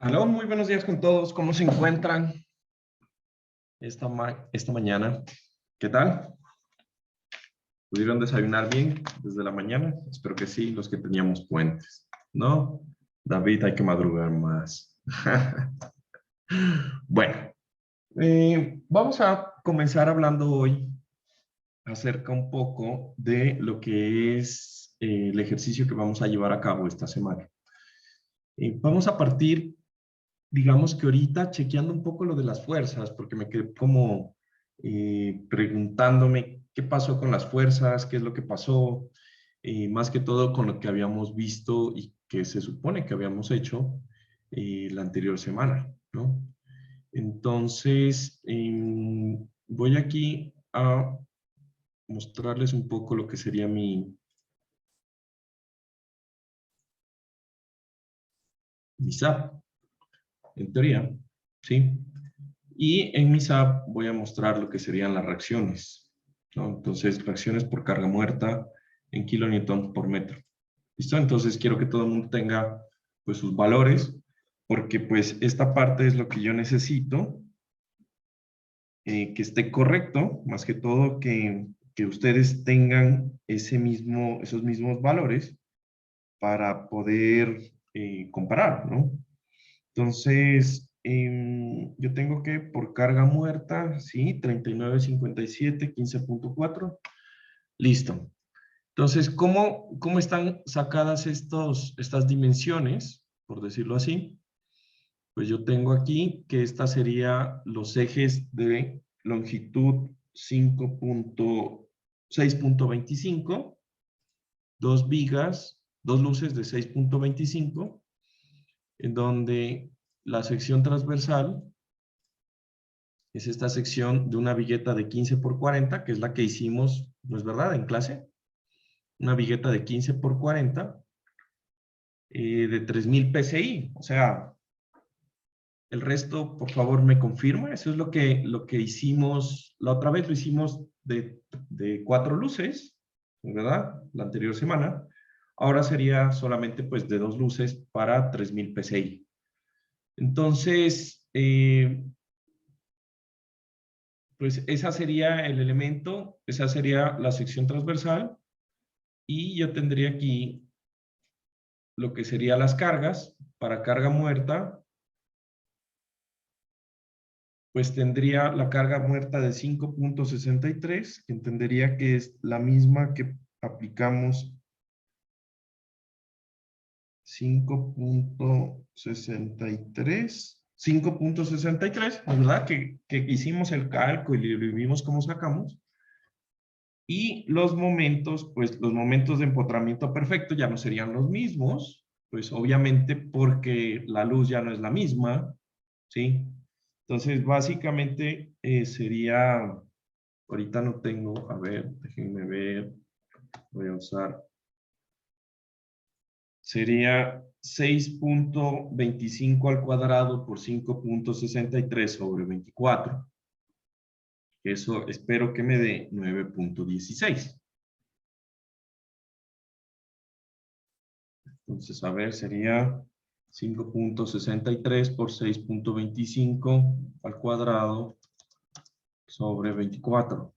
Aló, muy buenos días con todos. ¿Cómo se encuentran esta mañana? ¿Qué tal? ¿Pudieron desayunar bien desde la mañana? Espero que sí, los que teníamos puentes. ¿No? David, hay que madrugar más. Bueno, vamos a comenzar hablando hoy acerca un poco de lo que es el ejercicio que vamos a llevar a cabo esta semana. Vamos a partir, digamos que ahorita chequeando un poco lo de las fuerzas, porque me quedé como preguntándome qué pasó con las fuerzas, qué es lo que pasó, más que todo con lo que habíamos visto y que se supone que habíamos hecho la anterior semana, ¿no? Entonces, voy aquí a mostrarles un poco lo que sería mi SAP, en teoría, ¿sí? Y en mi SAP voy a mostrar lo que serían las reacciones, ¿no? Entonces, reacciones por carga muerta en kilonewton por metro. ¿Listo? Entonces, quiero que todo el mundo tenga, pues, sus valores, porque, pues, esta parte es lo que yo necesito, que esté correcto, más que todo que ustedes tengan esos mismos valores para poder comparar, ¿no? Entonces, yo tengo que por carga muerta, sí, 39.57, 15.4. Listo. Entonces, ¿cómo están sacadas estas dimensiones, por decirlo así? Pues yo tengo aquí que esta sería los ejes de longitud 6.25, dos vigas, dos luces de 6.25, en donde la sección transversal es esta sección de una vigueta de 15 por 40, que es la que hicimos, ¿no es verdad?, en clase. Una vigueta de 15 por 40 de 3000 PSI. O sea, el resto, por favor, me confirma. Eso es lo que hicimos, la otra vez lo hicimos de 4 luces, ¿verdad?, la anterior semana. Ahora sería solamente pues de 2 luces para 3000 PSI. Entonces, pues esa sería el elemento, esa sería la sección transversal, y yo tendría aquí lo que serían las cargas. Para carga muerta, pues tendría la carga muerta de 5.63, que entendería que es la misma que aplicamos 5.63, ¿verdad? Que hicimos el cálculo y vimos cómo sacamos. Y los momentos, pues los momentos de empotramiento perfecto ya no serían los mismos, pues obviamente porque la luz ya no es la misma, ¿sí? Entonces, básicamente sería, ahorita no tengo, a ver, déjenme ver, voy a usar, sería 6.25 al cuadrado por 5.63 sobre 24. Eso espero que me dé 9.16. Entonces, a ver, sería 5.63 por 6.25 al cuadrado sobre 24.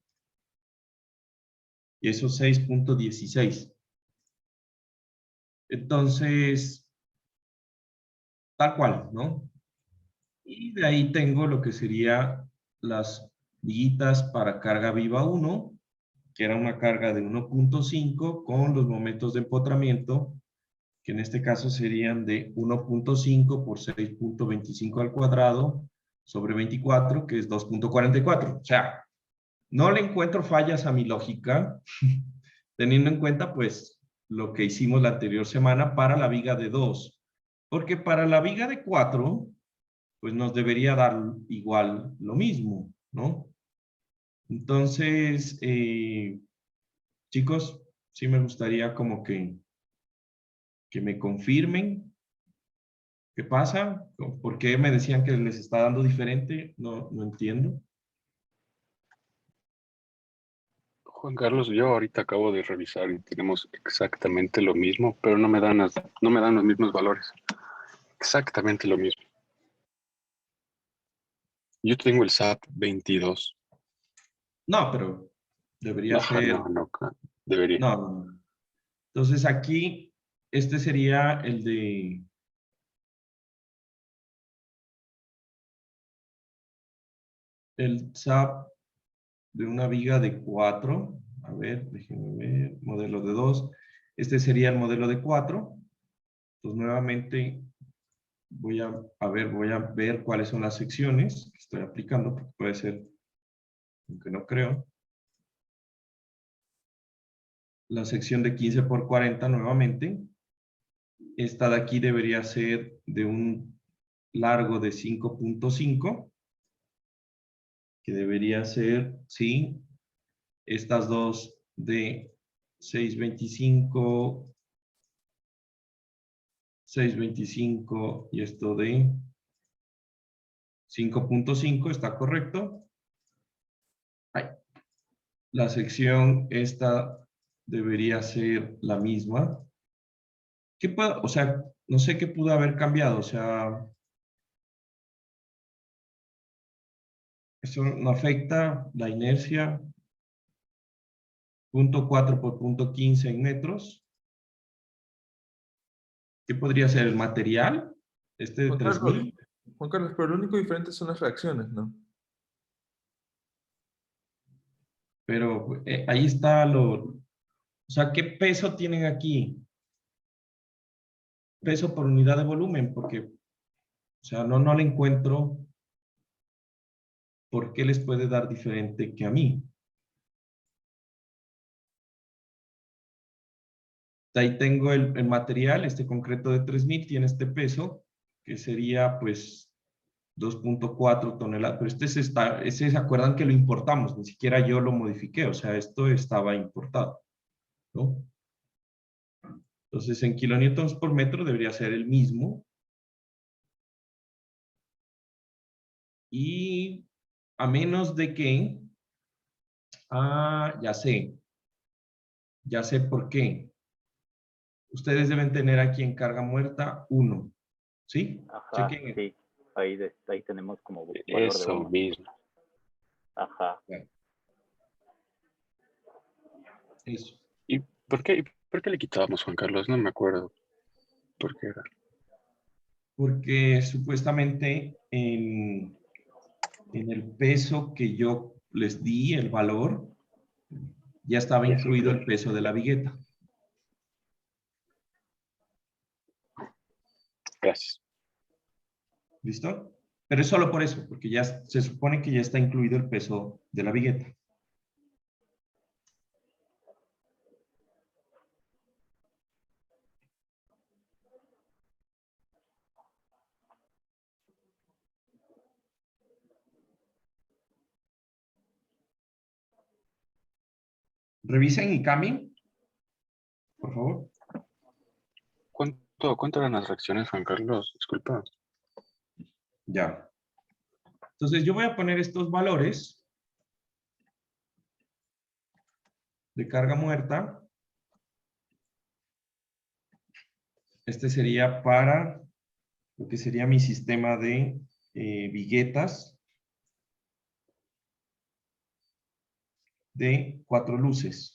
Y eso es 6.16. Entonces, tal cual, ¿no? Y de ahí tengo lo que sería las viguitas para carga viva 1, que era una carga de 1.5 con los momentos de empotramiento, que en este caso serían de 1.5 por 6.25 al cuadrado sobre 24, que es 2.44. O sea, no le encuentro fallas a mi lógica, teniendo en cuenta, pues, lo que hicimos la anterior semana para la viga de 2. Porque para la viga de 4, pues nos debería dar igual lo mismo, ¿no? Entonces, chicos, sí me gustaría como que me confirmen qué pasa, por qué me decían que les está dando diferente, no entiendo. Juan Carlos, yo ahorita acabo de revisar y tenemos exactamente lo mismo, pero no me dan los mismos valores. Exactamente lo mismo. Yo tengo el SAT 22. No, pero debería Ajá, ser... no, debería. No, no, no. Entonces aquí, este sería el de... El SAP de una viga de 4. A ver, déjenme ver. Modelo de 2. Este sería el modelo de 4. Entonces nuevamente voy a ver cuáles son las secciones que estoy aplicando, porque puede ser, aunque no creo. La sección de 15 por 40 nuevamente. Esta de aquí debería ser de un largo de 5.5, que debería ser, sí, estas dos de 6.25, 6.25 y esto de 5.5, ¿está correcto? Ay, la sección esta debería ser la misma. ¿Qué puedo, o sea, no sé qué pudo haber cambiado, o sea, eso no afecta la inercia, punto 4 por punto 15 en metros. ¿Qué podría ser el material? Este de Juan Carlos, 3000, Juan Carlos, pero lo único diferente son las reacciones, ¿no? pero ahí está o sea, ¿qué peso tienen aquí? Peso por unidad de volumen, porque, o sea, no le encuentro por qué les puede dar diferente que a mí. Ahí tengo el material, este concreto de 3000 tiene este peso, que sería pues 2.4 toneladas, pero ese se acuerdan que lo importamos, ni siquiera yo lo modifiqué, o sea, esto estaba importado, ¿no? Entonces, en kilonewtons por metro debería ser el mismo. Y a menos de que, ya sé por qué. Ustedes deben tener aquí en carga muerta 1, ¿sí? Ajá, Chequen sí. Ahí tenemos como valor de Eso uno. mismo. Ajá. eso. ¿Y por qué le quitábamos, Juan Carlos? No me acuerdo por qué era. Porque supuestamente en el peso que yo les di, el valor, ya estaba Ya se incluido el incluye. peso de la vigueta. Gracias. ¿Listo? Pero es solo por eso, porque ya se supone que ya está incluido el peso de la vigueta. Revisen y cambien, por favor. ¿Cuánto eran las reacciones, Juan Carlos? Disculpa. Ya. Entonces yo voy a poner estos valores de carga muerta. Este sería para lo que sería mi sistema de viguetas de 4 luces.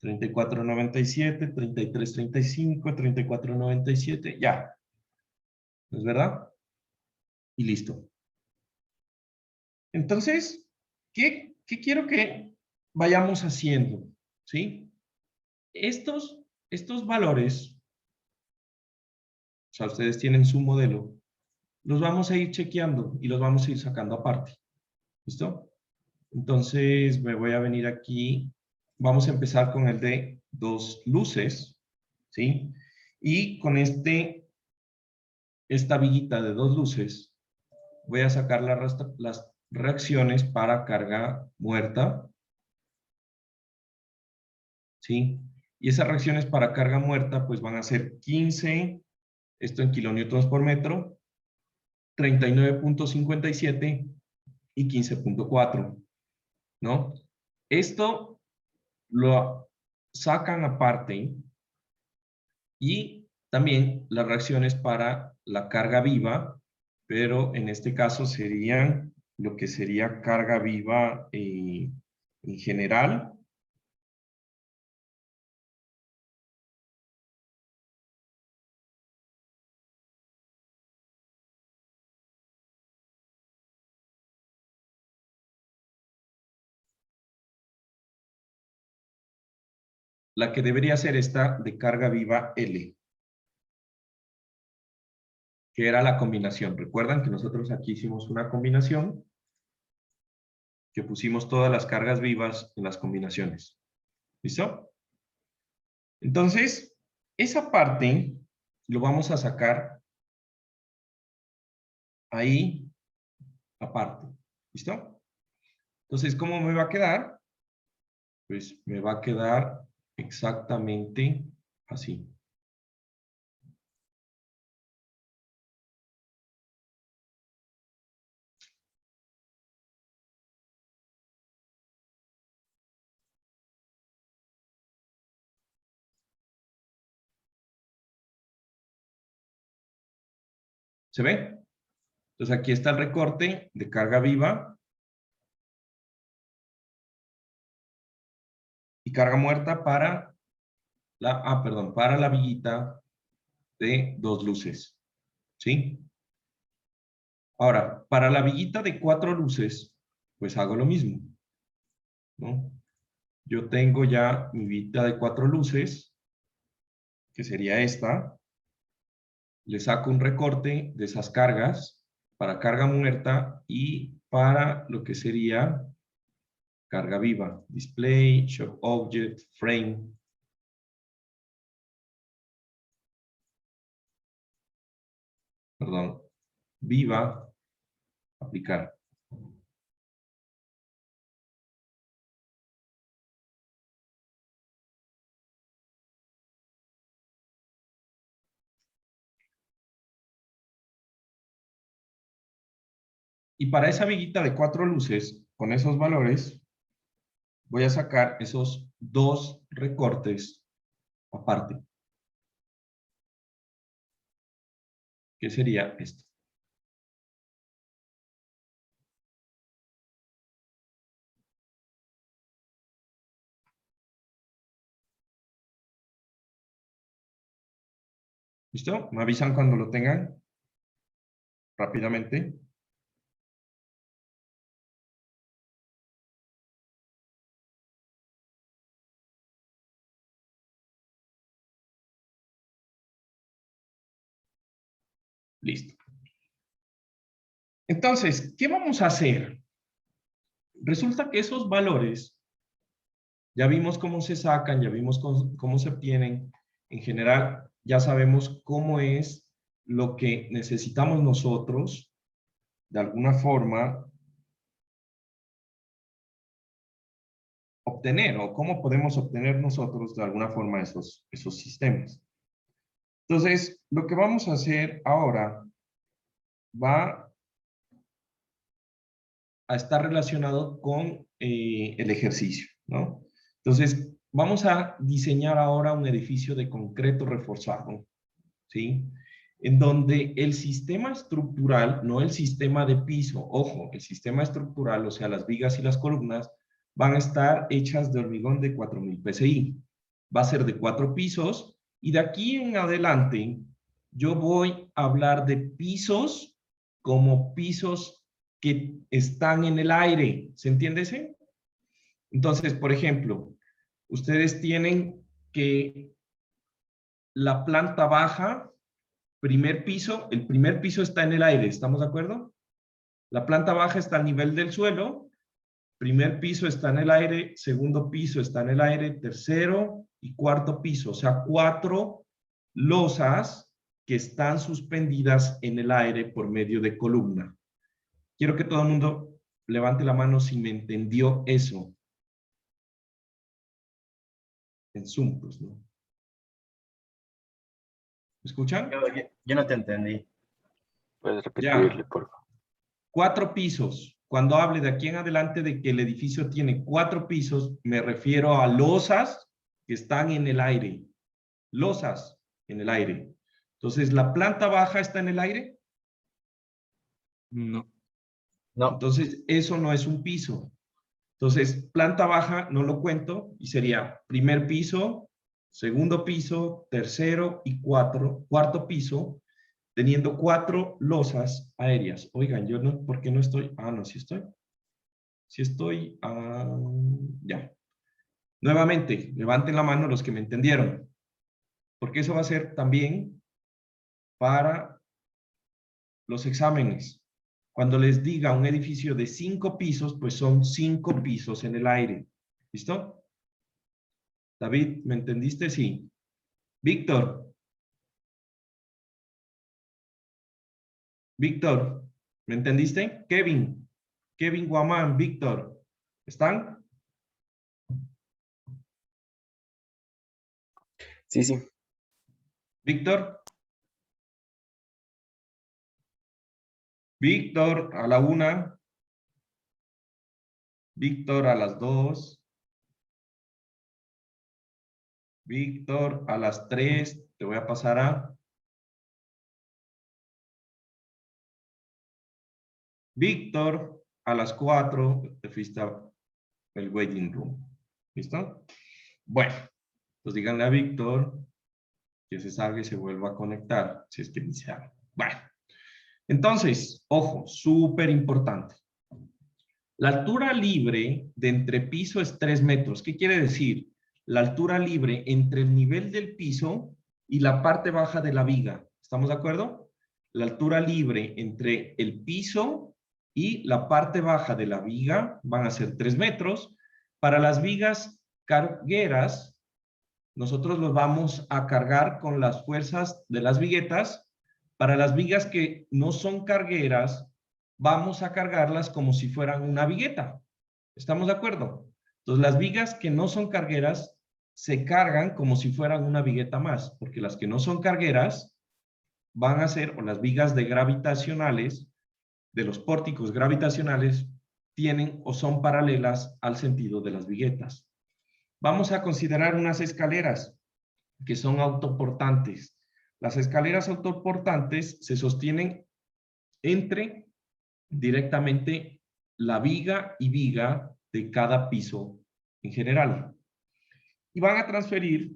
3497, 3335, 3497, ya. ¿No es verdad? Y listo. Entonces, ¿qué quiero que vayamos haciendo? ¿Sí? Estos valores, o sea, ustedes tienen su modelo, los vamos a ir chequeando y los vamos a ir sacando aparte. ¿Listo? Entonces, me voy a venir aquí. Vamos a empezar con el de 2 luces, ¿sí? Y con esta viguita de 2 luces, voy a sacar las reacciones para carga muerta, ¿sí? Y esas reacciones para carga muerta, pues van a ser 15, esto en kilonewtons por metro, 39.57 y 15.4, ¿no? Esto lo sacan aparte y también las reacciones para la carga viva pero en este caso serían lo que sería carga viva en general. La que debería ser esta de carga viva L, que era la combinación. Recuerdan que nosotros aquí hicimos una combinación, que pusimos todas las cargas vivas en las combinaciones. ¿Listo? Entonces, esa parte lo vamos a sacar ahí aparte. ¿Listo? Entonces, ¿cómo me va a quedar? Pues me va a quedar exactamente así. ¿Se ve? Entonces aquí está el recorte de carga viva y carga muerta para para la viguita de 2 luces. ¿Sí? Ahora, para la viguita de 4 luces, pues hago lo mismo, ¿no? Yo tengo ya mi viguita de 4 luces, que sería esta. Le saco un recorte de esas cargas para carga muerta y para lo que sería carga viva. Display, show object, frame. Perdón. Viva, aplicar. Y para esa viguita de 4 luces, con esos valores, voy a sacar esos 2 recortes aparte. Que sería esto. ¿Listo? Me avisan cuando lo tengan. Rápidamente. Listo. Entonces, ¿qué vamos a hacer? Resulta que esos valores, ya vimos cómo se sacan, ya vimos cómo se obtienen. En general, ya sabemos cómo es lo que necesitamos nosotros, de alguna forma, obtener, o cómo podemos obtener nosotros, de alguna forma, esos sistemas. Entonces, lo que vamos a hacer ahora va a estar relacionado con el ejercicio, ¿no? Entonces, vamos a diseñar ahora un edificio de concreto reforzado, ¿sí? En donde el sistema estructural, no el sistema de piso, ojo, el sistema estructural, o sea, las vigas y las columnas, van a estar hechas de hormigón de 4000 PSI. Va a ser de 4 pisos, y de aquí en adelante, yo voy a hablar de pisos como pisos que están en el aire. ¿Se entiende ese? Entonces, por ejemplo, ustedes tienen que la planta baja, primer piso, el primer piso está en el aire, ¿estamos de acuerdo? La planta baja está al nivel del suelo, primer piso está en el aire, segundo piso está en el aire, tercero y cuarto piso, o sea, 4 losas que están suspendidas en el aire por medio de columna. Quiero que todo el mundo levante la mano si me entendió eso. En Zoom, pues, ¿no? ¿Me escuchan? Yo no te entendí. ¿Puedes repetirle, Ya. por favor? 4 pisos. Cuando hable de aquí en adelante de que el edificio tiene 4 pisos, me refiero a losas que están en el aire. Losas en el aire. Entonces, ¿la planta baja está en el aire? No. No. Entonces, eso no es un piso. Entonces, planta baja no lo cuento y sería primer piso, segundo piso, tercero y cuarto piso, teniendo 4 losas aéreas. Oigan, yo no, ¿por qué no estoy? Ah, no, sí estoy. Sí estoy. Ya. Nuevamente, levanten la mano los que me entendieron, porque eso va a ser también para los exámenes. Cuando les diga un edificio de 5 pisos, pues son 5 pisos en el aire. ¿Listo? David, ¿me entendiste? Sí. Víctor. Víctor, ¿me entendiste? Kevin. Kevin Guamán, Víctor. ¿Están? Sí, sí. Víctor. Víctor, a la 1. Víctor, a las 2. Víctor, a las 3. Te voy a pasar a... Víctor, a las 4. Te fuiste al waiting room. ¿Listo? Bueno, pues díganle a Víctor que se salga y se vuelva a conectar, si es que dice algo. Bueno, entonces, ojo, súper importante. La altura libre de entrepiso es 3 metros. ¿Qué quiere decir? La altura libre entre el nivel del piso y la parte baja de la viga. ¿Estamos de acuerdo? La altura libre entre el piso y la parte baja de la viga van a ser 3 metros. Para las vigas cargueras, nosotros los vamos a cargar con las fuerzas de las viguetas. Para las vigas que no son cargueras, vamos a cargarlas como si fueran una vigueta. ¿Estamos de acuerdo? Entonces, las vigas que no son cargueras se cargan como si fueran una vigueta más, porque las que no son cargueras van a ser, o las vigas de gravitacionales, de los pórticos gravitacionales, tienen o son paralelas al sentido de las viguetas. Vamos a considerar unas escaleras que son autoportantes. Las escaleras autoportantes se sostienen entre directamente la viga y viga de cada piso en general. Y van a transferir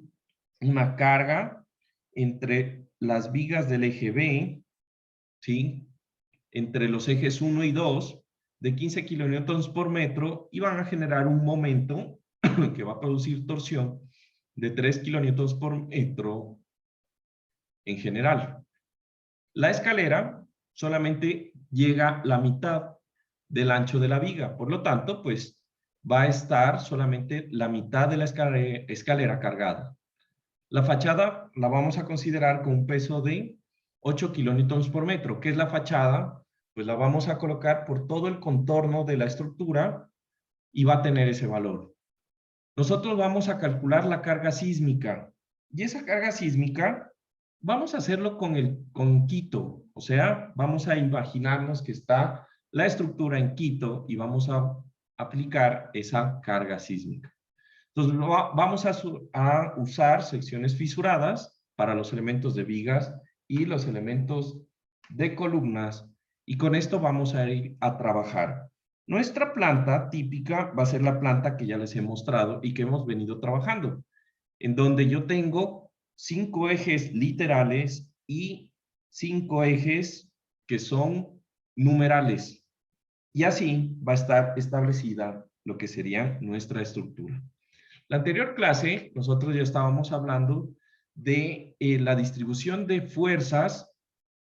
una carga entre las vigas del eje B, ¿sí? Entre los ejes 1 y 2 de 15 kilonewtons por metro y van a generar un momento que va a producir torsión de 3 kilonewtons por metro en general. La escalera solamente llega la mitad del ancho de la viga, por lo tanto, pues va a estar solamente la mitad de la escalera cargada. La fachada la vamos a considerar con un peso de 8 kilonewtons por metro. ¿Qué es la fachada? Pues la vamos a colocar por todo el contorno de la estructura y va a tener ese valor. Nosotros vamos a calcular la carga sísmica. Y esa carga sísmica, vamos a hacerlo con Quito. O sea, vamos a imaginarnos que está la estructura en Quito y vamos a aplicar esa carga sísmica. Entonces, vamos a usar secciones fisuradas para los elementos de vigas y los elementos de columnas. Y con esto vamos a ir a trabajar. Nuestra planta típica va a ser la planta que ya les he mostrado y que hemos venido trabajando, en donde yo tengo 5 ejes literales y 5 ejes que son numerales. Y así va a estar establecida lo que sería nuestra estructura. La anterior clase, nosotros ya estábamos hablando de la distribución de fuerzas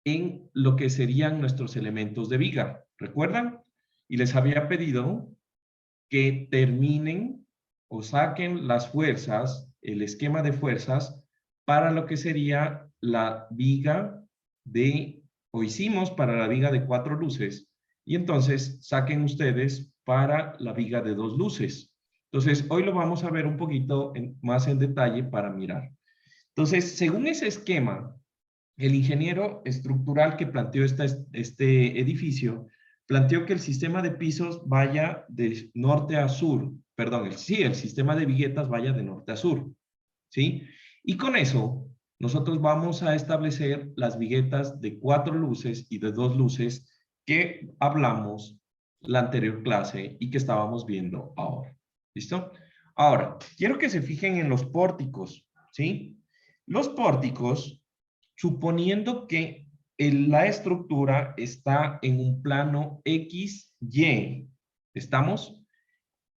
en lo que serían nuestros elementos de viga. ¿Recuerdan? Y les había pedido que terminen o saquen las fuerzas, el esquema de fuerzas, para lo que sería la viga o hicimos para la viga de 4 luces, y entonces saquen ustedes para la viga de 2 luces. Entonces, hoy lo vamos a ver un poquito más en detalle para mirar. Entonces, según ese esquema, el ingeniero estructural que planteó este edificio planteó que el sistema de pisos vaya de norte a sur, perdón, el sistema de viguetas vaya de norte a sur, ¿sí? Y con eso, nosotros vamos a establecer las viguetas de 4 luces y de 2 luces que hablamos la anterior clase y que estábamos viendo ahora. ¿Listo? Ahora, quiero que se fijen en los pórticos, ¿sí? Los pórticos, suponiendo que la estructura está en un plano XY, ¿estamos?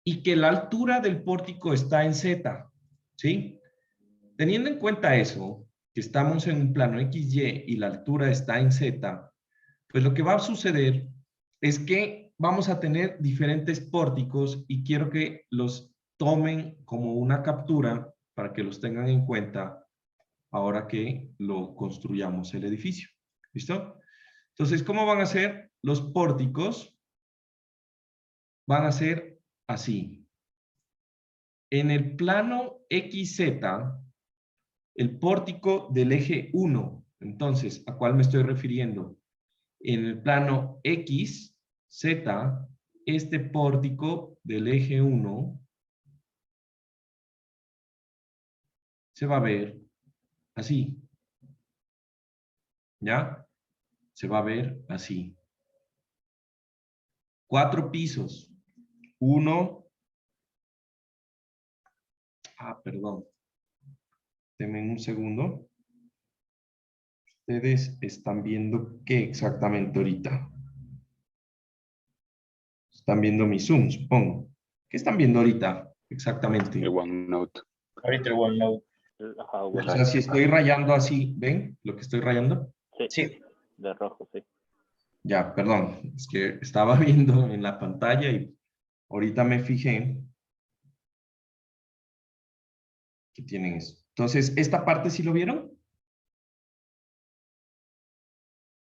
Y que la altura del pórtico está en Z, ¿sí? Teniendo en cuenta eso, que estamos en un plano XY y la altura está en Z, pues lo que va a suceder es que vamos a tener diferentes pórticos y quiero que los tomen como una captura para que los tengan en cuenta ahora que lo construyamos el edificio. ¿Listo? Entonces, ¿cómo van a ser los pórticos? Van a ser así. En el plano XZ, el pórtico del eje 1, entonces, ¿a cuál me estoy refiriendo? En el plano X, Z, este pórtico del eje 1 se va a ver así. ¿Ya? Se va a ver así. 4 pisos. 1. Perdón. Denme un segundo. Ustedes están viendo qué exactamente ahorita. Están viendo mi Zoom, supongo. ¿Qué están viendo ahorita exactamente? El OneNote. Ahorita el OneNote. Ajá, O bueno, sea, si estoy rayando así, ¿ven lo que estoy rayando? sí, Sí. de rojo, sí. Ya, perdón. Es que estaba viendo en la pantalla y ahorita me fijé que tienen eso. Entonces, ¿esta parte sí lo vieron?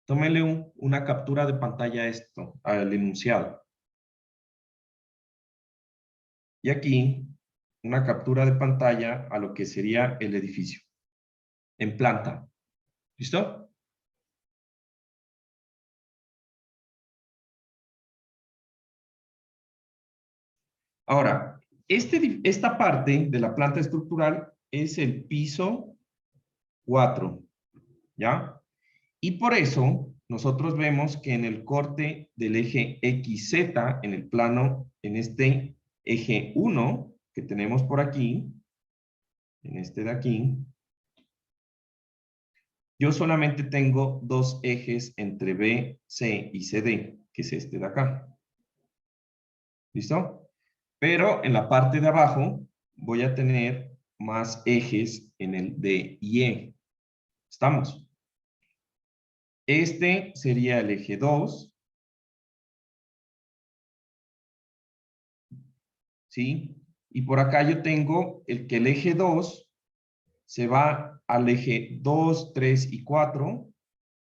Tómenle una captura de pantalla a esto, al enunciado. Y aquí, una captura de pantalla a lo que sería el edificio. En planta. ¿Listo? Ahora, esta parte de la planta estructural es el piso 4. ¿Ya? Y por eso nosotros vemos que en el corte del eje XZ, en el plano, en este eje 1 que tenemos por aquí, en este de aquí, yo solamente tengo 2 ejes entre B, C y CD, que es este de acá. ¿Listo? Pero en la parte de abajo voy a tener más ejes en el D y E. ¿Estamos? Este sería el eje 2. ¿Sí? Y por acá yo tengo que el eje 2 se va al eje 2, 3 y 4,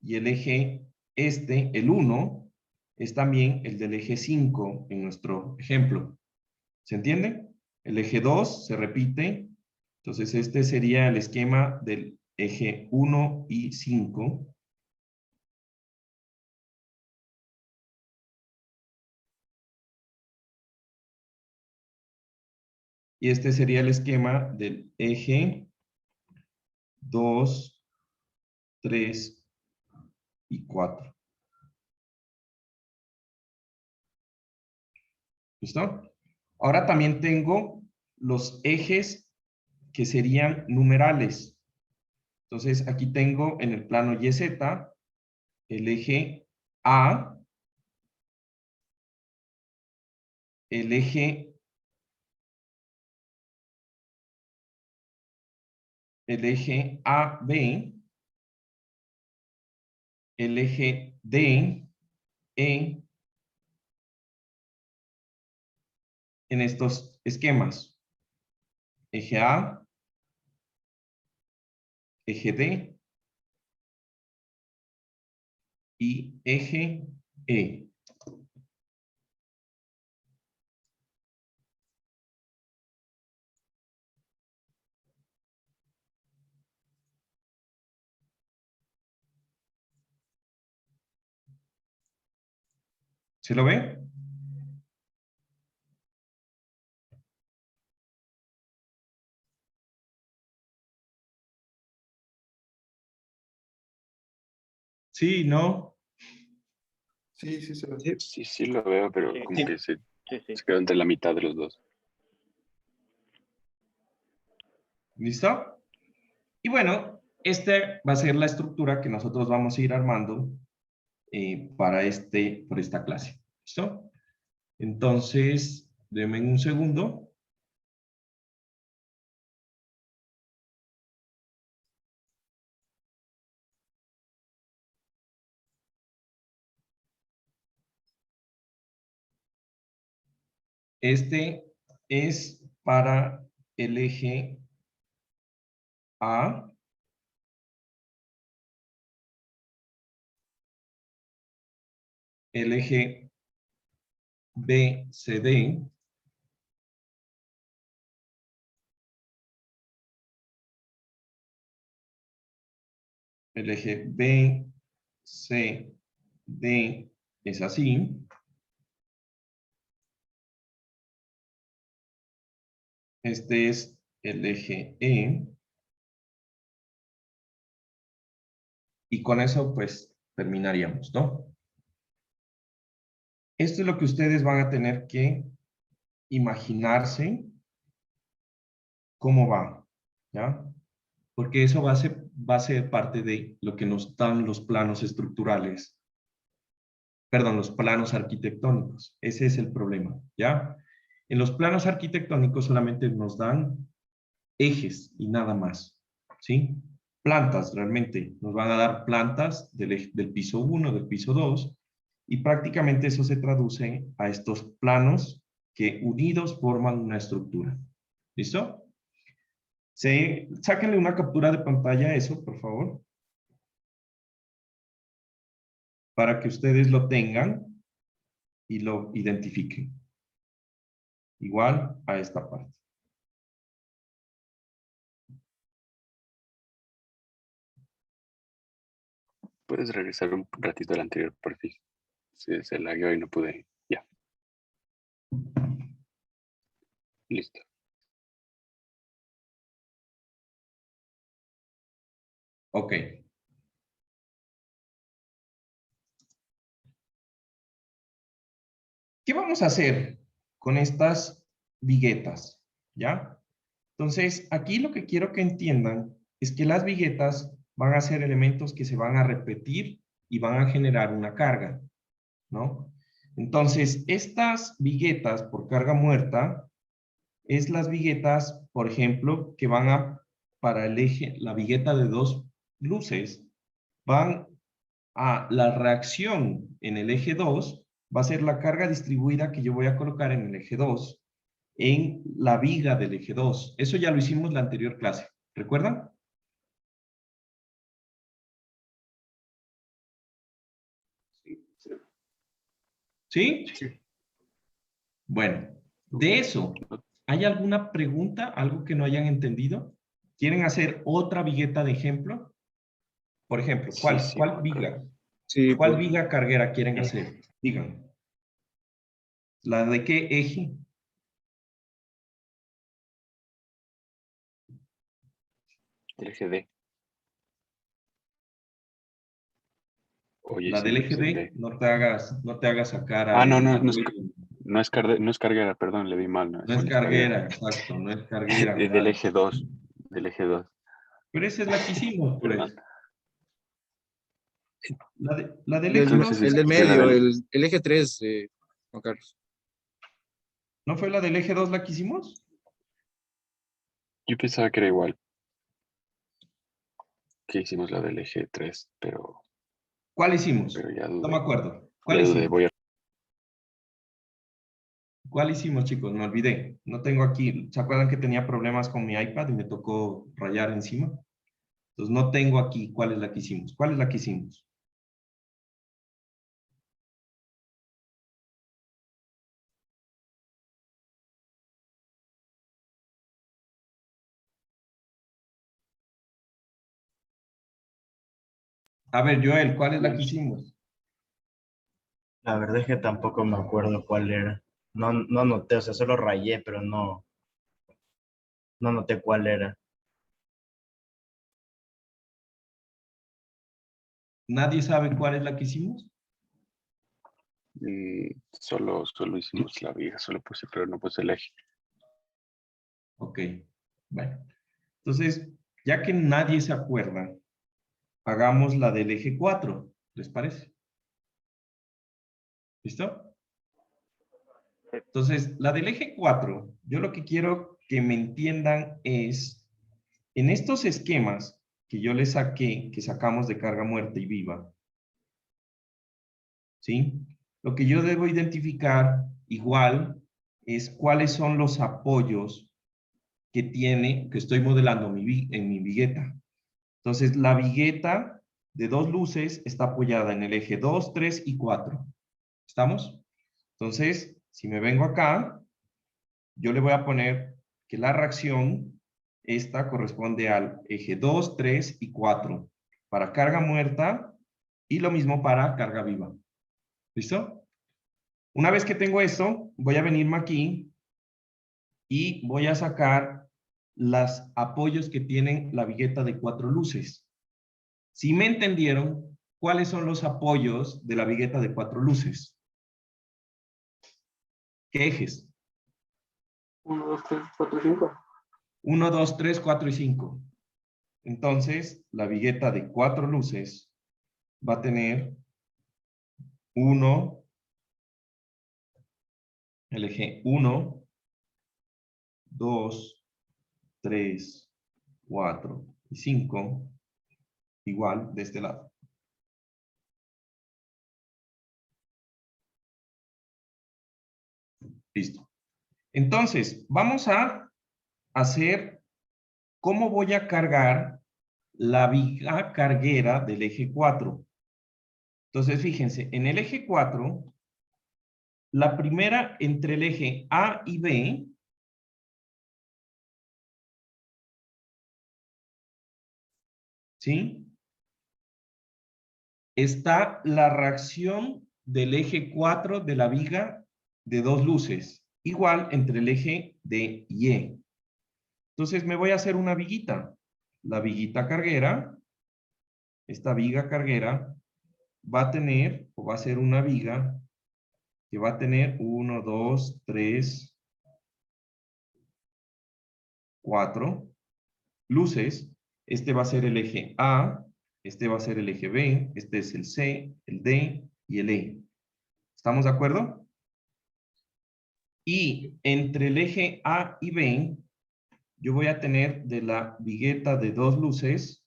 y el eje el 1, es también el del eje 5 en nuestro ejemplo. ¿Se entiende? El eje 2 se repite, entonces este sería el esquema del eje 1 y 5. Y este sería el esquema del eje 2, 3 y 4. ¿Listo? Ahora también tengo los ejes que serían numerales. Entonces, aquí tengo en el plano YZ el eje A, el eje AB, el eje D, E, en estos esquemas. Eje A, eje D y eje E. ¿Se lo ve? Sí, ¿no? Sí, sí se ve. Sí lo veo, pero Sí. como que Sí, sí. se quedó entre la mitad de los dos. ¿Listo? Y bueno, esta va a ser la estructura que nosotros vamos a ir armando por esta clase. ¿Listo? Entonces, denme un segundo. Este es para el eje A. El eje BCD. El eje BCD es así. Este es el eje E. Y con eso, pues, terminaríamos, ¿no? Esto es lo que ustedes van a tener que imaginarse cómo va, ¿ya? Porque eso va a ser parte de lo que nos dan los planos estructurales, perdón, los planos arquitectónicos. Ese es el problema, ¿ya? En los planos arquitectónicos solamente nos dan ejes y nada más, ¿sí? Plantas, realmente, nos van a dar plantas del piso 1, del piso 2, y prácticamente eso se traduce a estos planos que unidos forman una estructura. ¿Listo? Sáquenle una captura de pantalla a eso, por favor, para que ustedes lo tengan y lo identifiquen. Igual a esta parte. ¿Puedes regresar un ratito al anterior perfil? Se lagueó y no pude. Ya. Listo. Ok. ¿Qué vamos a hacer con estas viguetas? ¿Ya? Entonces, aquí lo que quiero que entiendan es que las viguetas van a ser elementos que se van a repetir y van a generar una carga, ¿no? Entonces, estas viguetas por carga muerta es las viguetas, por ejemplo, que van para el eje, la vigueta de dos luces, van a la reacción en el eje 2, va a ser la carga distribuida que yo voy a colocar en el eje 2, en la viga del eje 2. Eso ya lo hicimos en la anterior clase. ¿Recuerdan? ¿Sí? Sí. Bueno, de eso, ¿hay alguna pregunta? ¿Algo que no hayan entendido? ¿Quieren hacer otra vigueta de ejemplo? Por ejemplo, ¿cuál, Sí, cuál Juan viga? Carlos. Sí, ¿Cuál pues. viga carguera quieren hacer? Digan. ¿La de qué eje? El eje D. Oye, La sí, del no eje es el D, D. no te hagas sacar Ah, no, al... no, no es carguera, perdón, le di mal, no, No eso es no es carguera. carguera, exacto, no es carguera. Es del eje 2. Del eje 2. Pero esa es la que hicimos, Perdón. pues. La del eje Entonces 2 El es del la que medio, hicimos. el eje 3, Juan Carlos. ¿No fue la del eje 2 la que hicimos? Yo pensaba que era igual que hicimos la del eje 3, ¿Cuál hicimos? pero ya No me dudé. acuerdo. ¿Cuál Ya dudé, hicimos? voy a... ¿Cuál hicimos, chicos? Me olvidé. No tengo aquí. ¿Se acuerdan que tenía problemas con mi iPad y me tocó rayar encima? Entonces no tengo aquí cuál es la que hicimos. ¿Cuál es la que hicimos? A ver, Joel, ¿cuál es la que hicimos? La verdad es que tampoco me acuerdo cuál era. No noté, o sea, solo rayé, pero no noté cuál era. ¿Nadie sabe cuál es la que hicimos? Solo hicimos la viga, solo puse, pero no puse el eje. Ok, bueno. Entonces, ya que nadie se acuerda, hagamos la del eje 4, ¿les parece? ¿Listo? Entonces, la del eje 4, yo lo que quiero que me entiendan es, en estos esquemas que yo les saqué, que sacamos de carga muerta y viva, ¿sí? Lo que yo debo identificar igual es cuáles son los apoyos que tiene, que estoy modelando en mi vigueta. Entonces, la vigueta de 2 luces está apoyada en el eje 2, 3 y 4. ¿Estamos? Entonces, si me vengo acá, yo le voy a poner que la reacción, esta corresponde al eje 2, 3 y 4 para carga muerta y lo mismo para carga viva. ¿Listo? Una vez que tengo esto, voy a venirme aquí y voy a sacar los apoyos que tienen la vigueta de 4 luces. Si me entendieron, ¿cuáles son los apoyos de la vigueta de 4 luces? ¿Qué ejes? 1, 2, 3, 4, 5. 1, 2, 3, 4 y 5. Entonces, la vigueta de 4 luces va a tener 1, el eje 1, 2, 3, 4 y 5, igual de este lado. Listo. Entonces, vamos a hacer cómo voy a cargar la viga carguera del eje 4. Entonces, fíjense, en el eje 4, la primera entre el eje A y B, ¿sí? Está la reacción del eje 4 de la viga de 2 luces, igual entre el eje D y E. Entonces me voy a hacer una viguita. La viguita carguera, esta viga carguera, va a tener, o va a ser una viga, que va a tener 1, 2, 3, 4 luces. Este va a ser el eje A, este va a ser el eje B, este es el C, el D y el E. ¿Estamos de acuerdo? Y entre el eje A y B, yo voy a tener de la vigueta de 2 luces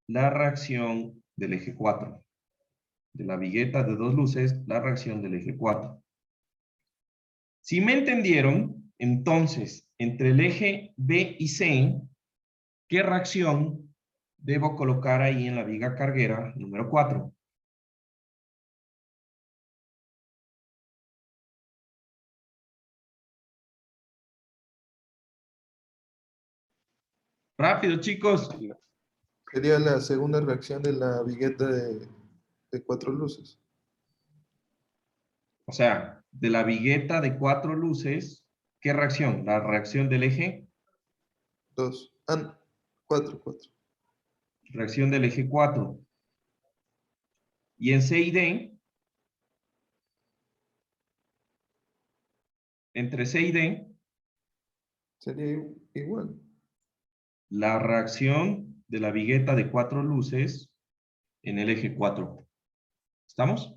la reacción del eje 4. De la vigueta de 2 luces, la reacción del eje 4. Si me entendieron, entonces, entre el eje B y C, ¿qué reacción debo colocar ahí en la viga carguera número 4? Rápido, chicos. Sería la segunda reacción de la vigueta de 4 luces. O sea, de la vigueta de 4 luces, ¿qué reacción? La reacción del eje. 2. Ah, 4. Reacción del eje 4. Y en C y D, entre C y D, Sería igual. la reacción de la vigueta de 4 luces en el eje 4. ¿Estamos?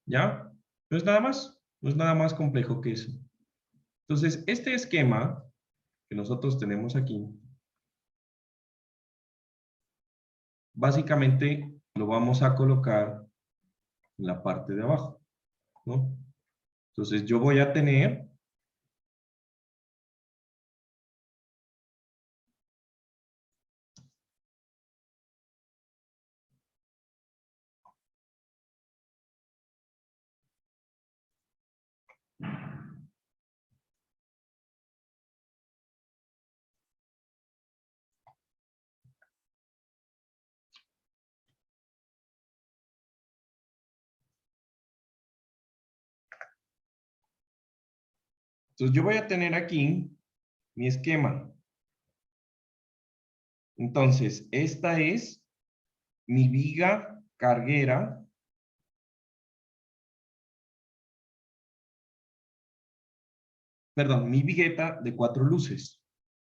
¿Ya? No es nada más. No es nada más complejo que eso. Entonces, este esquema que nosotros tenemos aquí, básicamente lo vamos a colocar en la parte de abajo, ¿no? Entonces, yo voy a tener entonces yo voy a tener aquí mi esquema. Entonces, esta es mi viga carguera perdón, mi vigueta de 4 luces.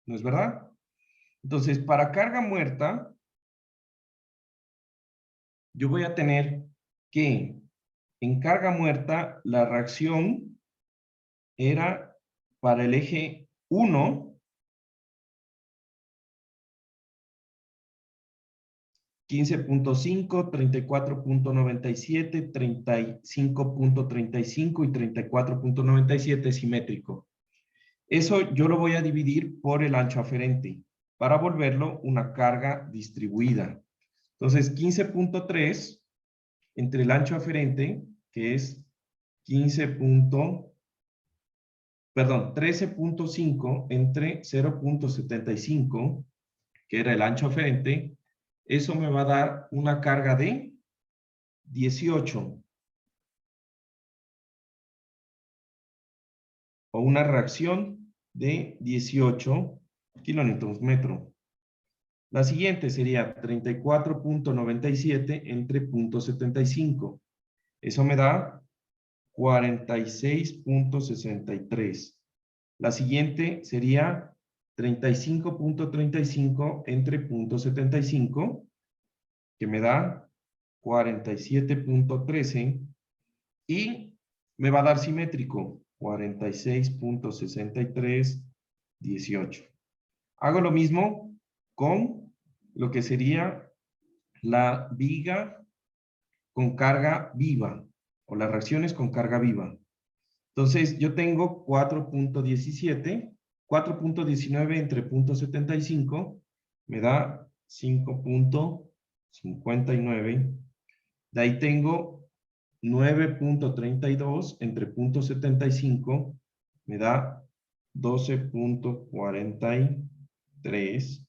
¿No es verdad? Entonces, para carga muerta, yo voy a tener que en carga muerta la reacción era para el eje 1, 15.5, 34.97, 35.35 y 34.97 simétrico. Eso yo lo voy a dividir por el ancho aferente para volverlo una carga distribuida. Entonces, 15.3 entre el ancho aferente, que es 13.5 entre 0.75, que era el ancho aferente, eso me va a dar una carga de 18. O una reacción de 18 kilonewtons metro. La siguiente sería 34.97 entre 0.75. Eso me da 46.63. La siguiente sería 35.35 entre 0.75, que me da 47.13. Y me va a dar simétrico, 46.63, 18. Hago lo mismo con lo que sería la viga con carga viva, o las reacciones con carga viva. Entonces, yo tengo 4.17, 4.19 entre 0.75, me da 5.59. De ahí tengo 9.32 entre 0.75, me da 12.43.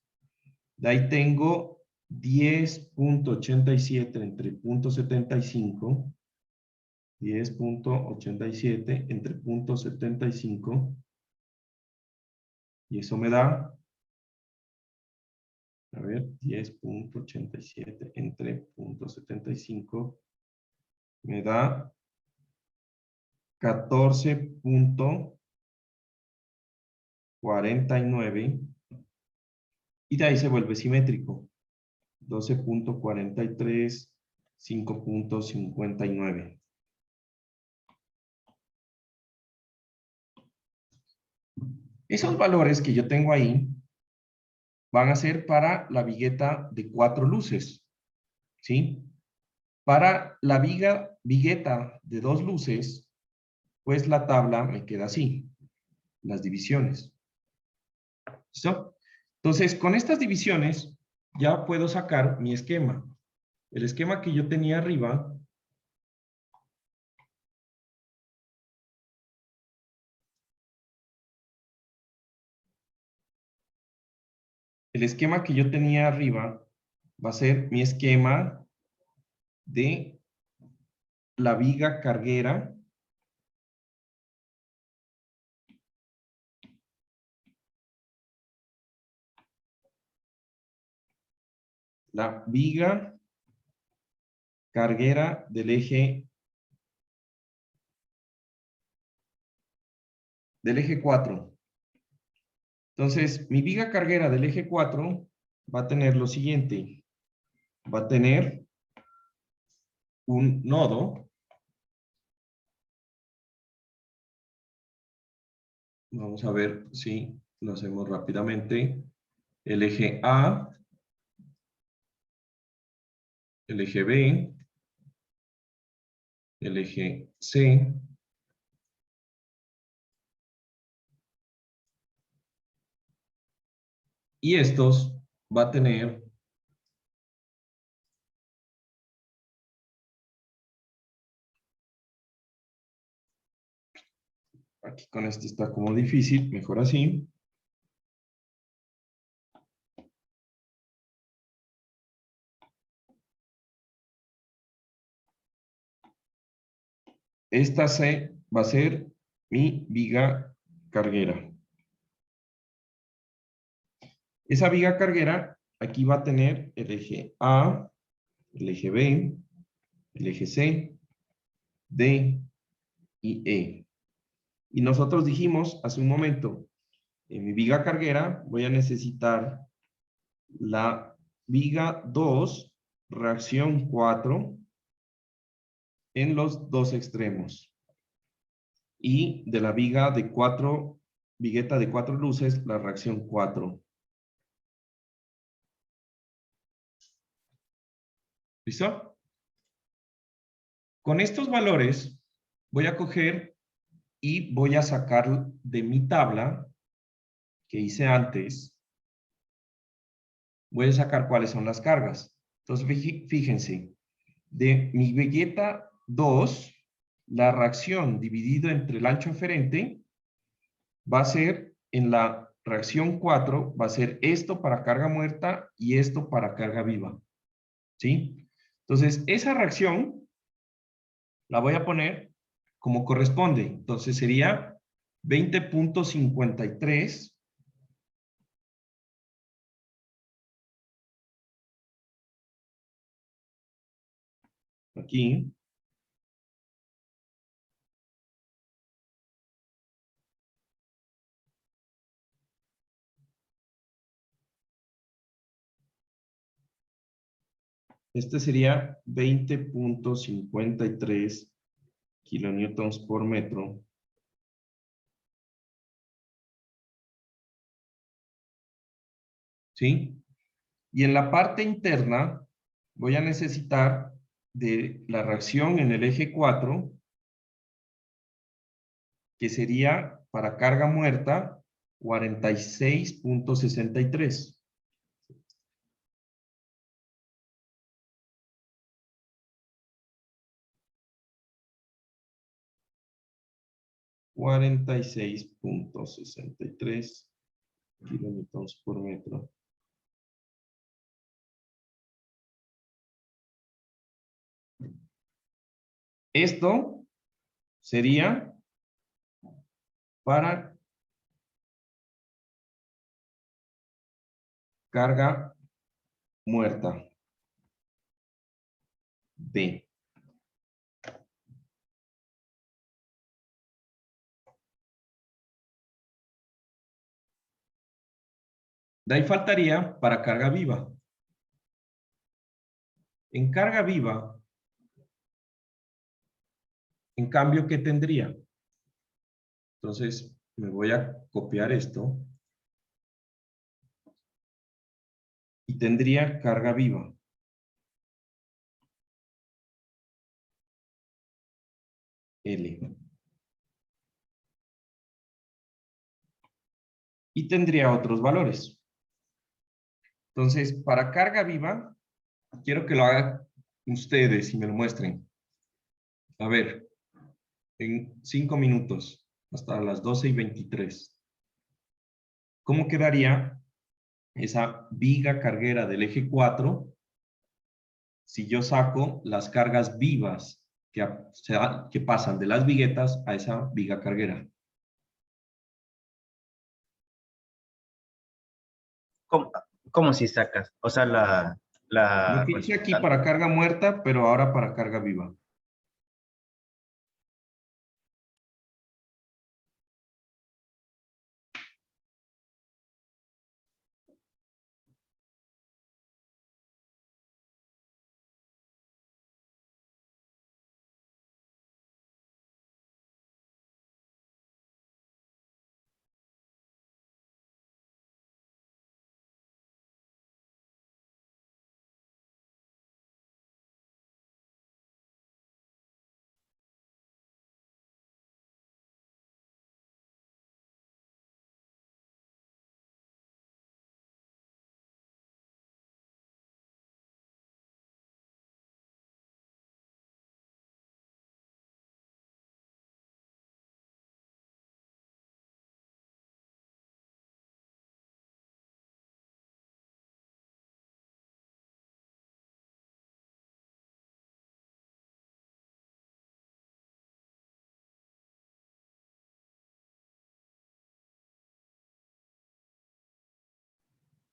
De ahí tengo 10.87 entre 0.75, 10.87 entre 0.75, y eso me da, a ver, 10.87 entre 0.75, me da 14.49, y de ahí se vuelve simétrico. 12.43, 5.59. Esos valores que yo tengo ahí van a ser para la vigueta de 4 luces, ¿sí? Para la vigueta de 2 luces, pues la tabla me queda así, las divisiones. ¿Listo? Entonces, con estas divisiones ya puedo sacar mi esquema. El esquema que yo tenía arriba va a ser mi esquema de la viga carguera del eje 4. Entonces, mi viga carguera del eje 4 va a tener lo siguiente. Va a tener un nodo. Vamos a ver si lo hacemos rápidamente. El eje A, el eje B, el eje C, y estos va a tener aquí con este está como difícil, mejor así. Esta va a ser mi viga carguera. Esa viga carguera aquí va a tener el eje A, el eje B, el eje C, D y E. Y nosotros dijimos hace un momento, en mi viga carguera voy a necesitar la viga 2, reacción 4, en los dos extremos. Y de la viga de 4, vigueta de 4 luces, la reacción 4. ¿Listo? Con estos valores voy a coger y voy a sacar de mi tabla que hice antes. Voy a sacar cuáles son las cargas. Entonces, fíjense, de mi vigueta 2, la reacción dividida entre el ancho eferente va a ser en la reacción 4, va a ser esto para carga muerta y esto para carga viva. ¿Sí? Entonces, esa reacción la voy a poner como corresponde. Entonces, sería 20.53 aquí. Este sería 20.53 kilonewtons por metro. ¿Sí? Y en la parte interna voy a necesitar de la reacción en el eje 4, que sería para carga muerta 46.63. 46.63 kilonewtons por metro. Esto sería para carga muerta B. De ahí faltaría para carga viva. En carga viva, en cambio, ¿qué tendría? Entonces, me voy a copiar esto. Y tendría carga viva. L. Y tendría otros valores. Entonces, para carga viva, quiero que lo hagan ustedes y me lo muestren. A ver, en 5 minutos, hasta las 12:23. ¿Cómo quedaría esa viga carguera del eje 4 si yo saco las cargas vivas que pasan de las viguetas a esa viga carguera? ¿Cómo si sacas? O sea, Lo que hice aquí para carga muerta, pero ahora para carga viva.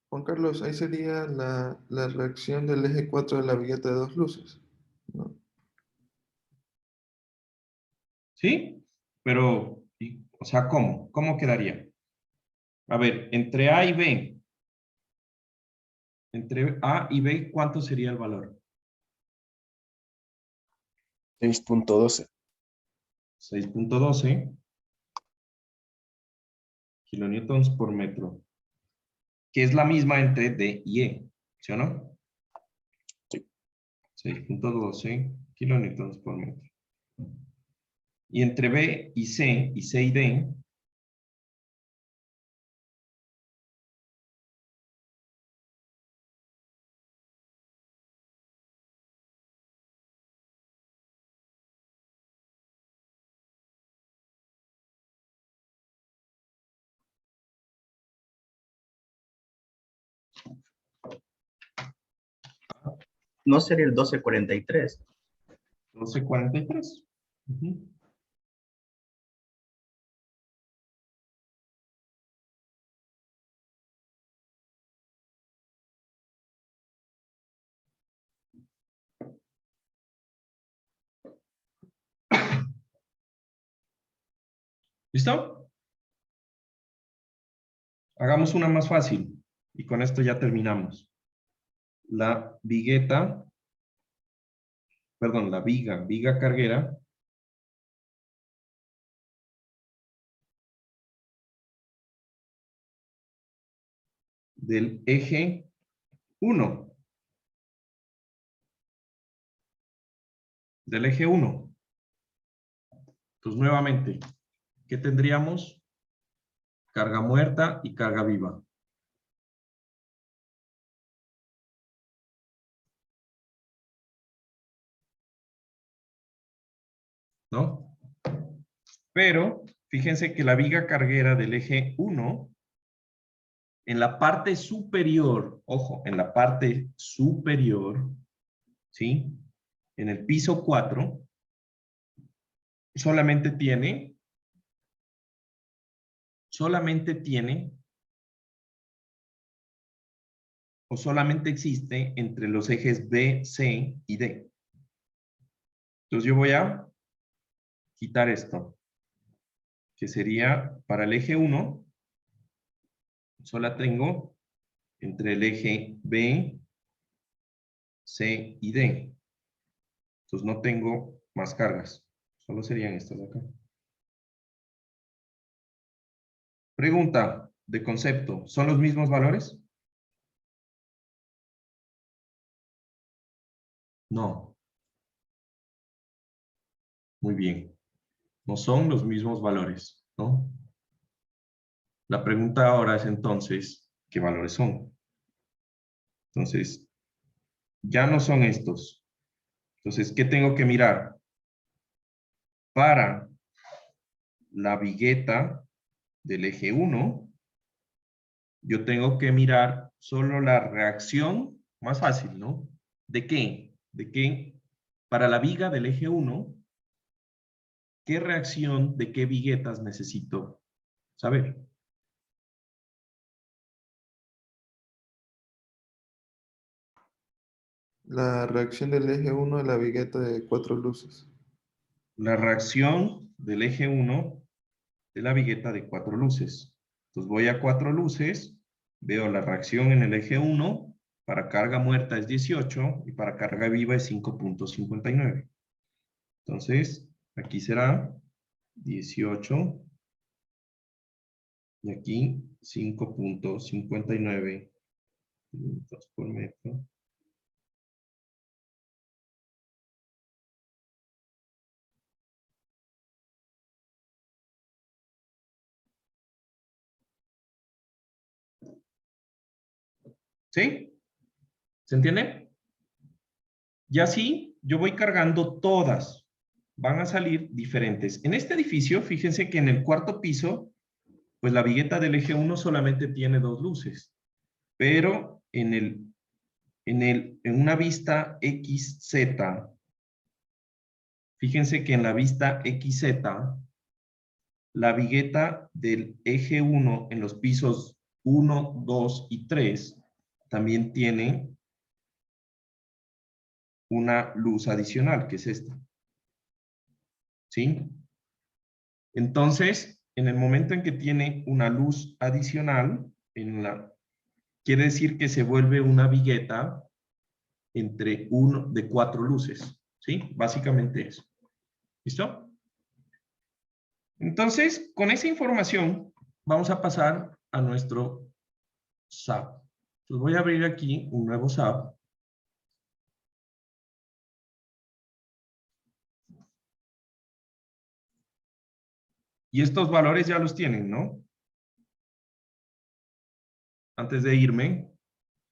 Juan Carlos, ahí sería la reacción del eje 4 de la vigueta de 2 luces, ¿no? ¿Sí? Pero, ¿y O sea, ¿cómo? ¿Cómo quedaría? A ver, entre A y B. Entre A y B, ¿cuánto sería el valor? 6.12. 6.12 kilonewtons por metro. Que es la misma entre D y E. ¿Sí o no? Sí. 6.12 kilonewtons por metro. Y entre B y C y D, ¿No sería el 1243? 12.43. Ujú. ¿Listo? Hagamos una más fácil. Y con esto ya terminamos. La vigueta, perdón, la viga carguera, del eje 1. Del eje 1. Entonces, nuevamente, ¿qué tendríamos? Carga muerta y carga viva. ¿No? Pero, fíjense que la viga carguera del eje 1, en la parte superior, ojo, en la parte superior, ¿sí? En el piso 4, solamente tiene o solamente existe entre los ejes B, C y D. Entonces yo voy a quitar esto, que sería para el eje 1, solo tengo entre el eje B, C y D. Entonces no tengo más cargas, solo serían estas de acá. Pregunta de concepto, ¿son los mismos valores? No. Muy bien. No son los mismos valores, ¿no? La pregunta ahora es entonces, ¿qué valores son? Entonces, ya no son estos. Entonces, ¿qué tengo que mirar? Para la vigueta del eje 1, yo tengo que mirar solo la reacción, más fácil, ¿no? ¿De qué? De qué, para la viga del eje 1, ¿qué reacción de qué viguetas necesito saber? La reacción del eje 1 de la vigueta de 4 luces. La reacción del eje 1 de la vigueta de 4 luces. Entonces voy a 4 luces, veo la reacción en el eje 1, para carga muerta es 18 y para carga viva es 5.59. Entonces, aquí será 18 y aquí 5.59 minutos por metro. ¿Sí? ¿Se entiende? Y así yo voy cargando todas. Van a salir diferentes. En este edificio, fíjense que en el cuarto piso, pues la vigueta del eje 1 solamente tiene 2 luces. Pero en una vista XZ, fíjense que en la vista XZ, la vigueta del eje 1 en los pisos 1, 2 y 3 también tiene una luz adicional, que es esta. ¿Sí? Entonces, en el momento en que tiene una luz adicional, quiere decir que se vuelve una vigueta entre uno de 4 luces, ¿sí? Básicamente eso. ¿Listo? Entonces, con esa información, vamos a pasar a nuestro SAP. Entonces voy a abrir aquí un nuevo SAP. Y estos valores ya los tienen, ¿no? Antes de irme,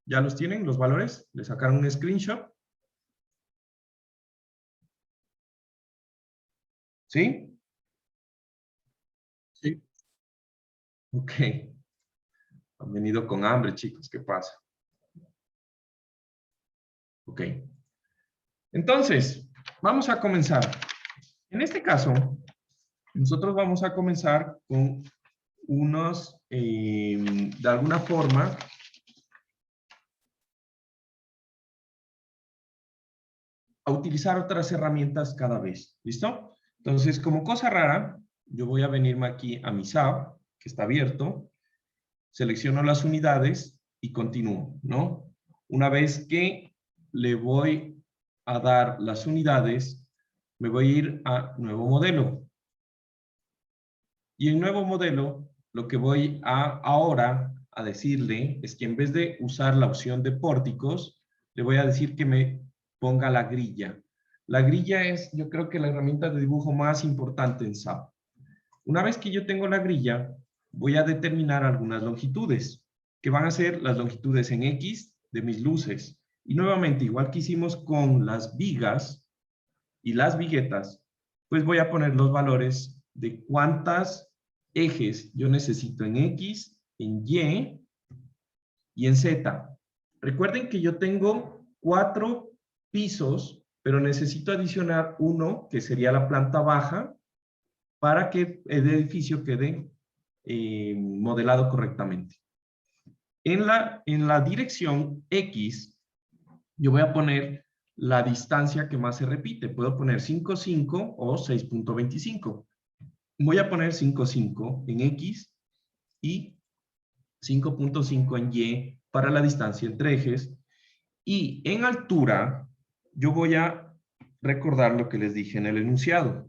¿ya los tienen los valores? ¿Le sacaron un screenshot? ¿Sí? Sí. Ok. Han venido con hambre, chicos. ¿Qué pasa? Ok. Entonces, vamos a comenzar. En este caso, nosotros vamos a comenzar con unos, de alguna forma, a utilizar otras herramientas cada vez. ¿Listo? Entonces, como cosa rara, yo voy a venirme aquí a mi SAP, que está abierto, selecciono las unidades y continúo, ¿no? Una vez que le voy a dar las unidades, me voy a ir a nuevo modelo. Y en nuevo modelo, lo que voy ahora a decirle es que en vez de usar la opción de pórticos, le voy a decir que me ponga la grilla. La grilla es, yo creo que la herramienta de dibujo más importante en SAP. Una vez que yo tengo la grilla, voy a determinar algunas longitudes, que van a ser las longitudes en X de mis luces. Y nuevamente, igual que hicimos con las vigas y las viguetas, pues voy a poner los valores de cuántas ejes yo necesito en X, en Y y en Z. Recuerden que yo tengo 4 pisos, pero necesito adicionar uno, que sería la planta baja, para que el edificio quede modelado correctamente. En la dirección X, yo voy a poner la distancia que más se repite. Puedo poner 5,5 o 6,25. Voy a poner 5,5 en X y 5,5 en Y para la distancia entre ejes. Y en altura, yo voy a recordar lo que les dije en el enunciado.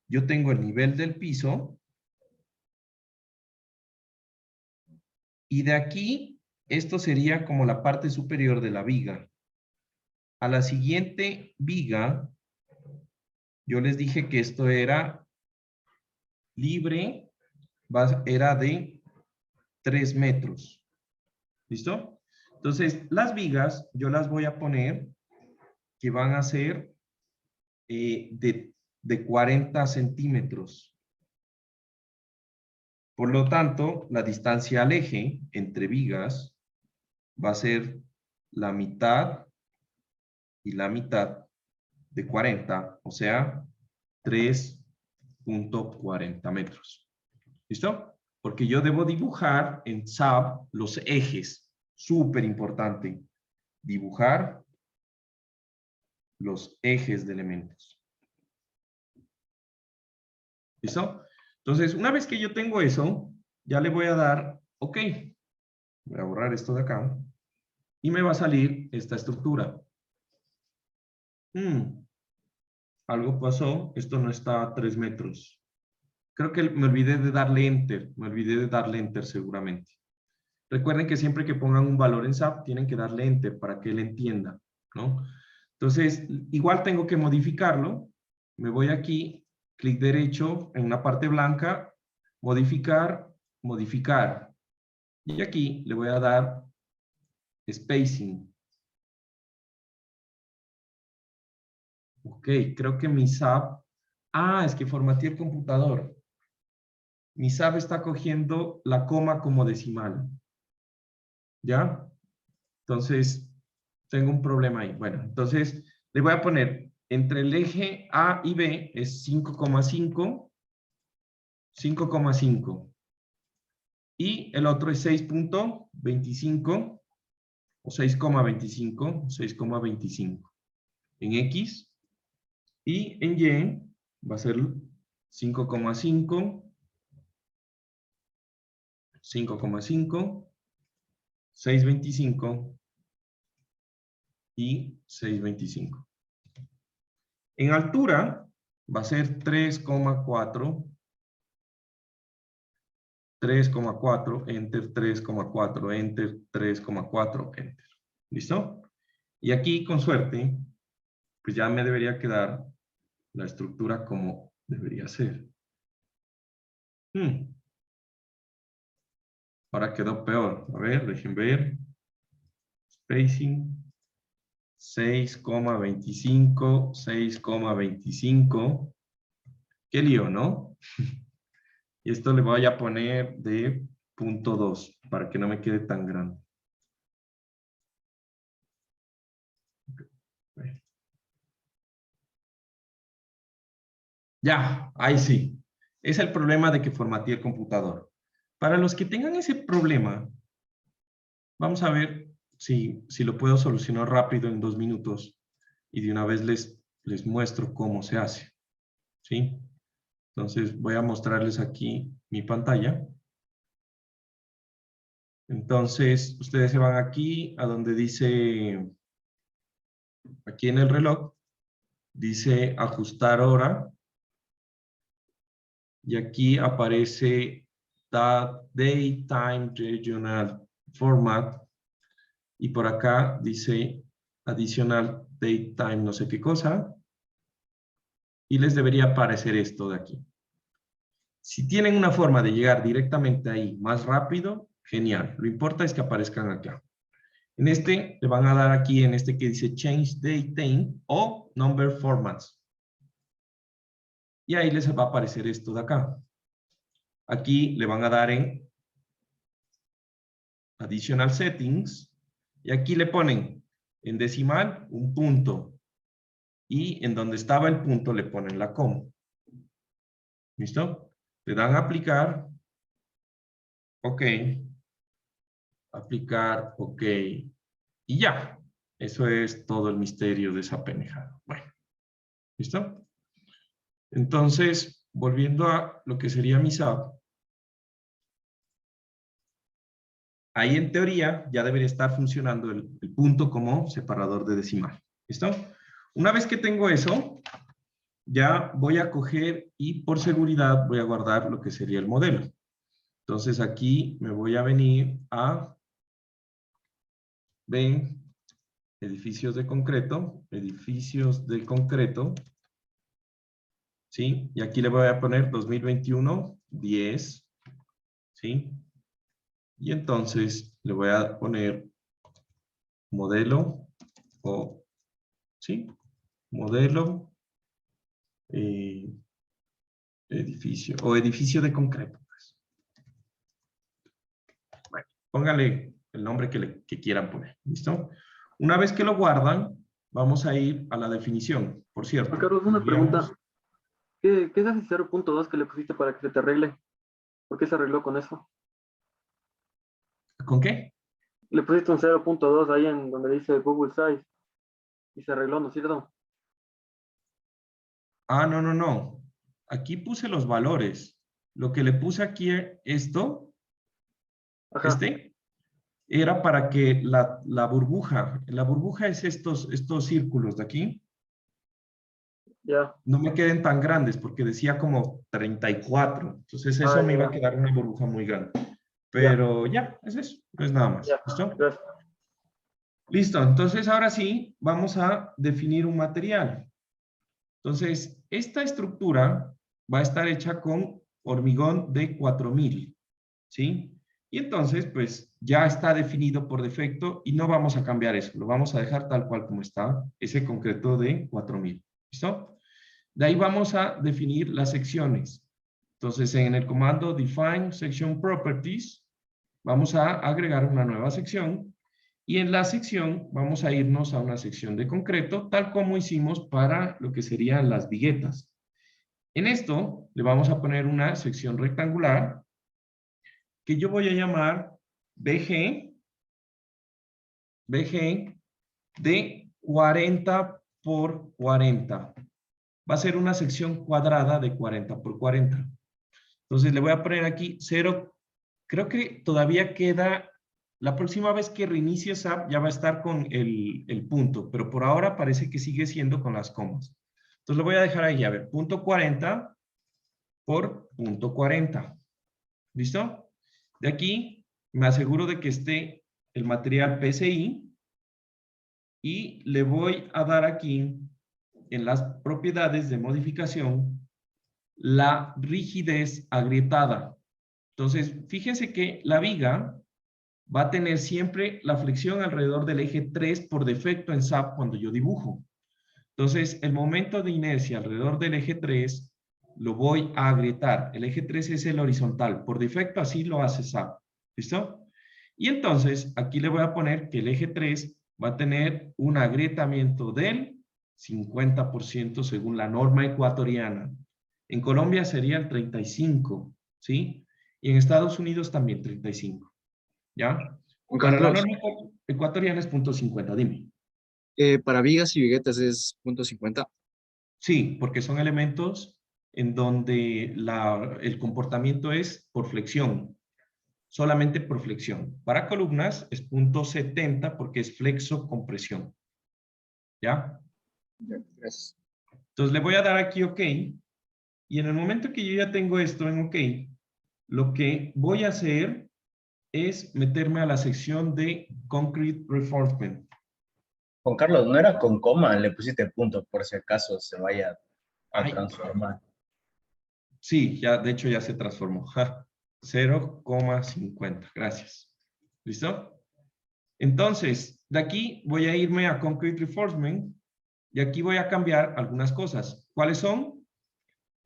Yo tengo el nivel del piso. Y de aquí, esto sería como la parte superior de la viga. A la siguiente viga, yo les dije que esto era libre, era de 3 metros. ¿Listo? Entonces, las vigas yo las voy a poner que van a ser de 40 centímetros. Por lo tanto, la distancia al eje entre vigas va a ser la mitad y la mitad de 40, o sea, 3,40 metros. ¿Listo? Porque yo debo dibujar en SAP los ejes. Súper importante. Dibujar los ejes de elementos. ¿Listo? Entonces, una vez que yo tengo eso, ya le voy a dar OK. Voy a borrar esto de acá. Y me va a salir esta estructura. Algo pasó. Esto no está a 3 metros. Creo que me olvidé de darle Enter. Me olvidé de darle Enter seguramente. Recuerden que siempre que pongan un valor en SAP, tienen que darle Enter para que él entienda, ¿no? Entonces, igual tengo que modificarlo. Me voy aquí, clic derecho en una parte blanca, modificar, modificar. Y aquí le voy a dar spacing. Ok, creo que mi SAP... es que formateé el computador. Mi SAP está cogiendo la coma como decimal. ¿Ya? Entonces, tengo un problema ahí. Bueno, entonces le voy a poner entre el eje A y B es 5,5, 5,5. Y el otro es 6,25 o 6,25, 6,25 en X. Y en Y va a ser 5,5 5,5, 6,25 y 6,25. En altura va a ser 3,4, 3,4, enter, 3,4, enter, 3,4, enter. ¿Listo? Y aquí, con suerte, pues ya me debería quedar la estructura como debería ser. Ahora quedó peor. A ver, dejen ver. Spacing. 6,25, 6,25. Qué lío, ¿no? Y esto le voy a poner de 0.2 para que no me quede tan grande. Ya, ahí sí. Es el problema de que formateé el computador. Para los que tengan ese problema, vamos a ver si lo puedo solucionar rápido en 2 minutos y de una vez les muestro cómo se hace. ¿Sí? Entonces voy a mostrarles aquí mi pantalla. Entonces ustedes se van aquí a donde dice, aquí en el reloj, dice ajustar hora. Y aquí aparece Date, Time, Regional Format. Y por acá dice adicional Date, Time, no sé qué cosa. Y les debería aparecer esto de aquí. Si tienen una forma de llegar directamente ahí más rápido, genial. Lo importante es que aparezcan acá. En este, le van a dar aquí en este que dice Change Date, Time o Number Formats. Y ahí les va a aparecer esto de acá. Aquí le van a dar en Additional Settings. Y aquí le ponen en decimal un punto. Y en donde estaba el punto le ponen la coma. ¿Listo? Le dan a aplicar. Ok. Aplicar. Ok. Y ya. Eso es todo el misterio de esa pendejada. Bueno. ¿Listo? Entonces, volviendo a lo que sería mi SAP. Ahí en teoría ya debería estar funcionando el punto como separador de decimal. ¿Listo? Una vez que tengo eso, ya voy a coger y por seguridad voy a guardar lo que sería el modelo. Entonces aquí me voy a venir a edificios de concreto, ¿sí? Y aquí le voy a poner 2021, 10, ¿sí? Y entonces le voy a poner modelo ¿sí? Modelo edificio de concreto. Pues. Bueno, póngale el nombre que quieran poner. ¿Listo? Una vez que lo guardan, vamos a ir a la definición. Por cierto. Juan Carlos, una pregunta. ¿Qué es ese 0.2 que le pusiste para que se te arregle? ¿Por qué se arregló con eso? ¿Con qué? Le pusiste un 0.2 ahí en donde dice Google Size y se arregló, ¿no es cierto? Ah, no. Aquí puse los valores. Lo que le puse aquí, esto, Ajá. era para que la burbuja es estos círculos de aquí, Ya. no me queden tan grandes, porque decía como 34. Entonces eso me iba a quedar una burbuja muy grande. Pero ya, es eso, no es nada más. Ya. ¿Listo? Gracias. Listo, entonces ahora sí, vamos a definir un material. Entonces, esta estructura va a estar hecha con hormigón de 4000, ¿sí? Y entonces, pues, ya está definido por defecto y no vamos a cambiar eso. Lo vamos a dejar tal cual como está, ese concreto de 4000. ¿Listo? De ahí vamos a definir las secciones. Entonces, en el comando define section properties, vamos a agregar una nueva sección. Y en la sección vamos a irnos a una sección de concreto, tal como hicimos para lo que serían las viguetas. En esto le vamos a poner una sección rectangular que yo voy a llamar BG de 40 por 40. Va a ser una sección cuadrada de 40 por 40. Entonces le voy a poner aquí 0 creo que todavía queda, la próxima vez que reinicie SAP ya va a estar con el punto, pero por ahora parece que sigue siendo con las comas. Entonces lo voy a dejar ahí, a ver, punto 40 por punto 40. ¿Listo? De aquí me aseguro de que esté el material PCI y le voy a dar aquí en las propiedades de modificación la rigidez agrietada. Entonces, fíjense que la viga va a tener siempre la flexión alrededor del eje 3 por defecto en SAP cuando yo dibujo. Entonces, el momento de inercia alrededor del eje 3 lo voy a agrietar. El eje 3 es el horizontal. Por defecto así lo hace SAP. ¿Listo? Y entonces, aquí le voy a poner que el eje 3 va a tener un agrietamiento del 50% según la norma ecuatoriana. En Colombia sería el 35%, ¿sí? Y en Estados Unidos también 35%. ¿Ya? Juan Para la Carlos, norma ecuatoriana es 0.50, dime. para vigas y viguetas es .50. Sí, porque son elementos en donde el comportamiento es por flexión, solamente por flexión. Para columnas es 0.70 porque es flexo compresión. ¿Ya? Gracias. Entonces le voy a dar aquí OK. Y en el momento que yo ya tengo esto en OK, lo que voy a hacer es meterme a la sección de Concrete Reinforcement. Juan Carlos, no era con coma, le pusiste punto por si acaso se vaya a Ay. transformar. Sí, ya, de hecho ya se transformó. 0,50. Gracias. ¿Listo? Entonces, de aquí voy a irme a Concrete Reinforcement y aquí voy a cambiar algunas cosas. ¿Cuáles son?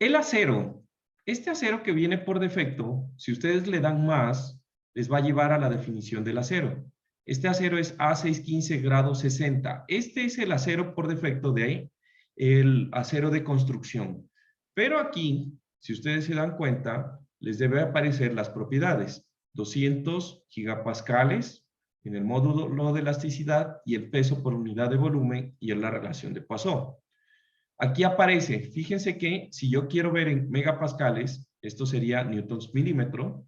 El acero. Este acero que viene por defecto, si ustedes le dan más, les va a llevar a la definición del acero. Este acero es A615 grado 60. Este es el acero por defecto de ahí, el acero de construcción. Pero aquí, si ustedes se dan cuenta, les debe aparecer las propiedades. 200 gigapascales en el módulo de elasticidad y el peso por unidad de volumen y en la relación de Poisson. Aquí aparece, fíjense que si yo quiero ver en megapascales, esto sería newtons milímetro.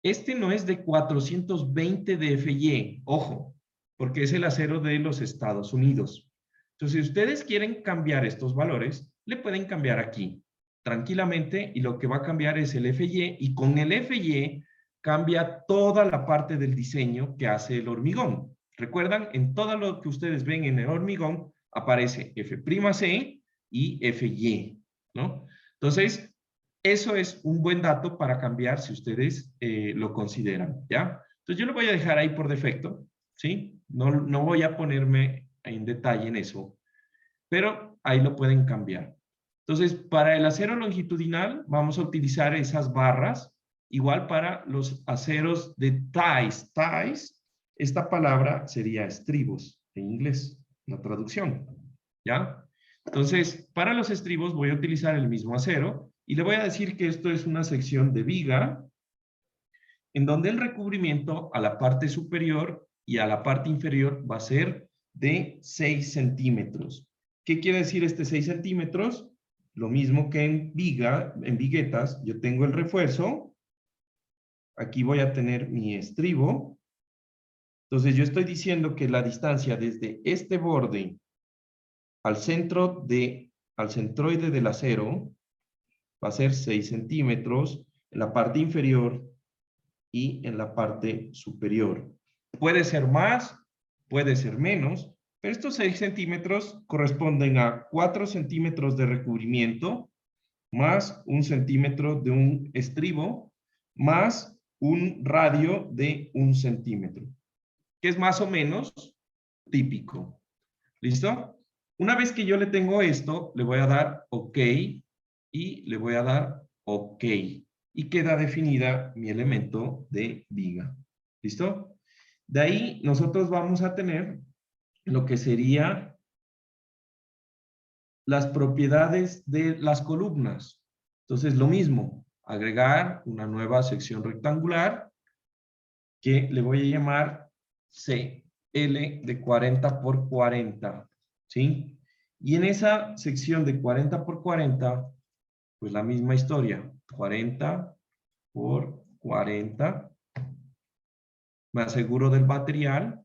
Este no es de 420 de FY, ojo, porque es el acero de los Estados Unidos. Entonces, si ustedes quieren cambiar estos valores, le pueden cambiar aquí, tranquilamente, y lo que va a cambiar es el FY, y con el FY cambia toda la parte del diseño que hace el hormigón. ¿Recuerdan? En todo lo que ustedes ven en el hormigón, aparece F'C y FY, ¿no? Entonces, eso es un buen dato para cambiar si ustedes lo consideran, ¿ya? Entonces yo lo voy a dejar ahí por defecto, ¿sí? No voy a ponerme en detalle en eso, pero ahí lo pueden cambiar. Entonces, para el acero longitudinal vamos a utilizar esas barras, igual para los aceros de ties. Ties, esta palabra sería estribos en inglés, la traducción, ¿ya? Entonces, para los estribos voy a utilizar el mismo acero y le voy a decir que esto es una sección de viga en donde el recubrimiento a la parte superior y a la parte inferior va a ser de 6 centímetros. ¿Qué quiere decir este 6 centímetros? Lo mismo que en viguetas, yo tengo el refuerzo. Aquí voy a tener mi estribo. Entonces yo estoy diciendo que la distancia desde este borde al centroide del acero va a ser 6 centímetros en la parte inferior y en la parte superior. Puede ser más, puede ser menos, pero estos 6 centímetros corresponden a 4 centímetros de recubrimiento más 1 centímetro de un estribo más un radio de 1 centímetro, que es más o menos típico. ¿Listo? Una vez que yo le tengo esto, le voy a dar OK y le voy a dar OK. Y queda definida mi elemento de viga. ¿Listo? De ahí nosotros vamos a tener lo que sería las propiedades de las columnas. Entonces lo mismo, agregar una nueva sección rectangular que le voy a llamar CL de 40 por 40. ¿Sí? Y en esa sección de 40 por 40, pues la misma historia, 40 por 40, me aseguro del material.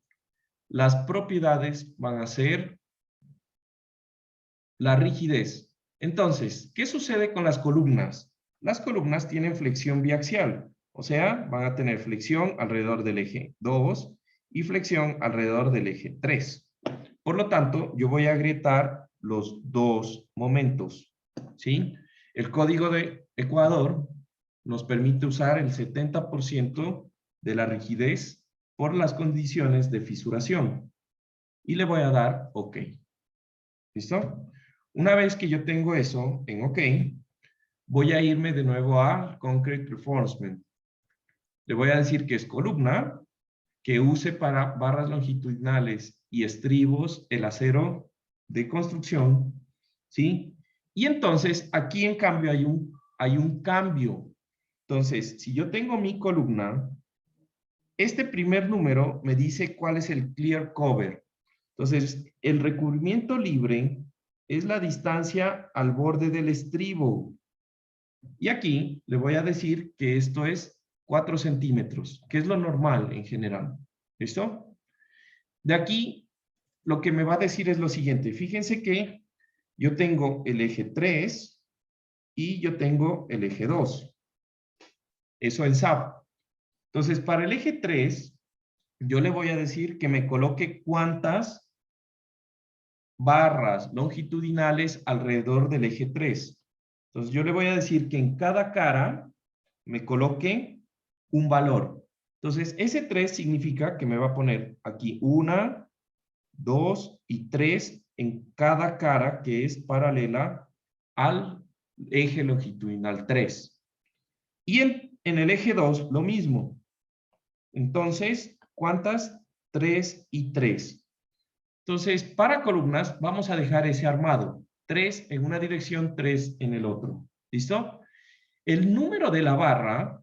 Las propiedades van a ser la rigidez. Entonces, ¿qué sucede con las columnas? Las columnas tienen flexión biaxial, o sea, van a tener flexión alrededor del eje 2 y flexión alrededor del eje 3. Por lo tanto, yo voy a agrietar los dos momentos, ¿sí? El código de Ecuador nos permite usar el 70% de la rigidez por las condiciones de fisuración. Y le voy a dar OK. ¿Listo? Una vez que yo tengo eso en OK, voy a irme de nuevo a Concrete Reinforcement. Le voy a decir que es columna, que use para barras longitudinales y estribos el acero de construcción, ¿sí? Y entonces aquí en cambio hay un cambio. Entonces, si yo tengo mi columna, este primer número me dice cuál es el clear cover. Entonces, el recubrimiento libre es la distancia al borde del estribo. Y aquí le voy a decir que esto es 4 centímetros, que es lo normal en general. ¿Listo? De aquí, lo que me va a decir es lo siguiente. Fíjense que yo tengo el eje 3 y yo tengo el eje 2. Eso en SAP. Entonces, para el eje 3, yo le voy a decir que me coloque cuántas barras longitudinales alrededor del eje 3. Entonces, yo le voy a decir que en cada cara me coloque un valor. Entonces, ese 3 significa que me va a poner aquí 1, 2 y 3 en cada cara que es paralela al eje longitudinal 3. Y en el eje 2 lo mismo. Entonces, ¿cuántas? 3 y 3. Entonces, para columnas vamos a dejar ese armado. 3 en una dirección, 3 en el otro. ¿Listo? El número de la barra,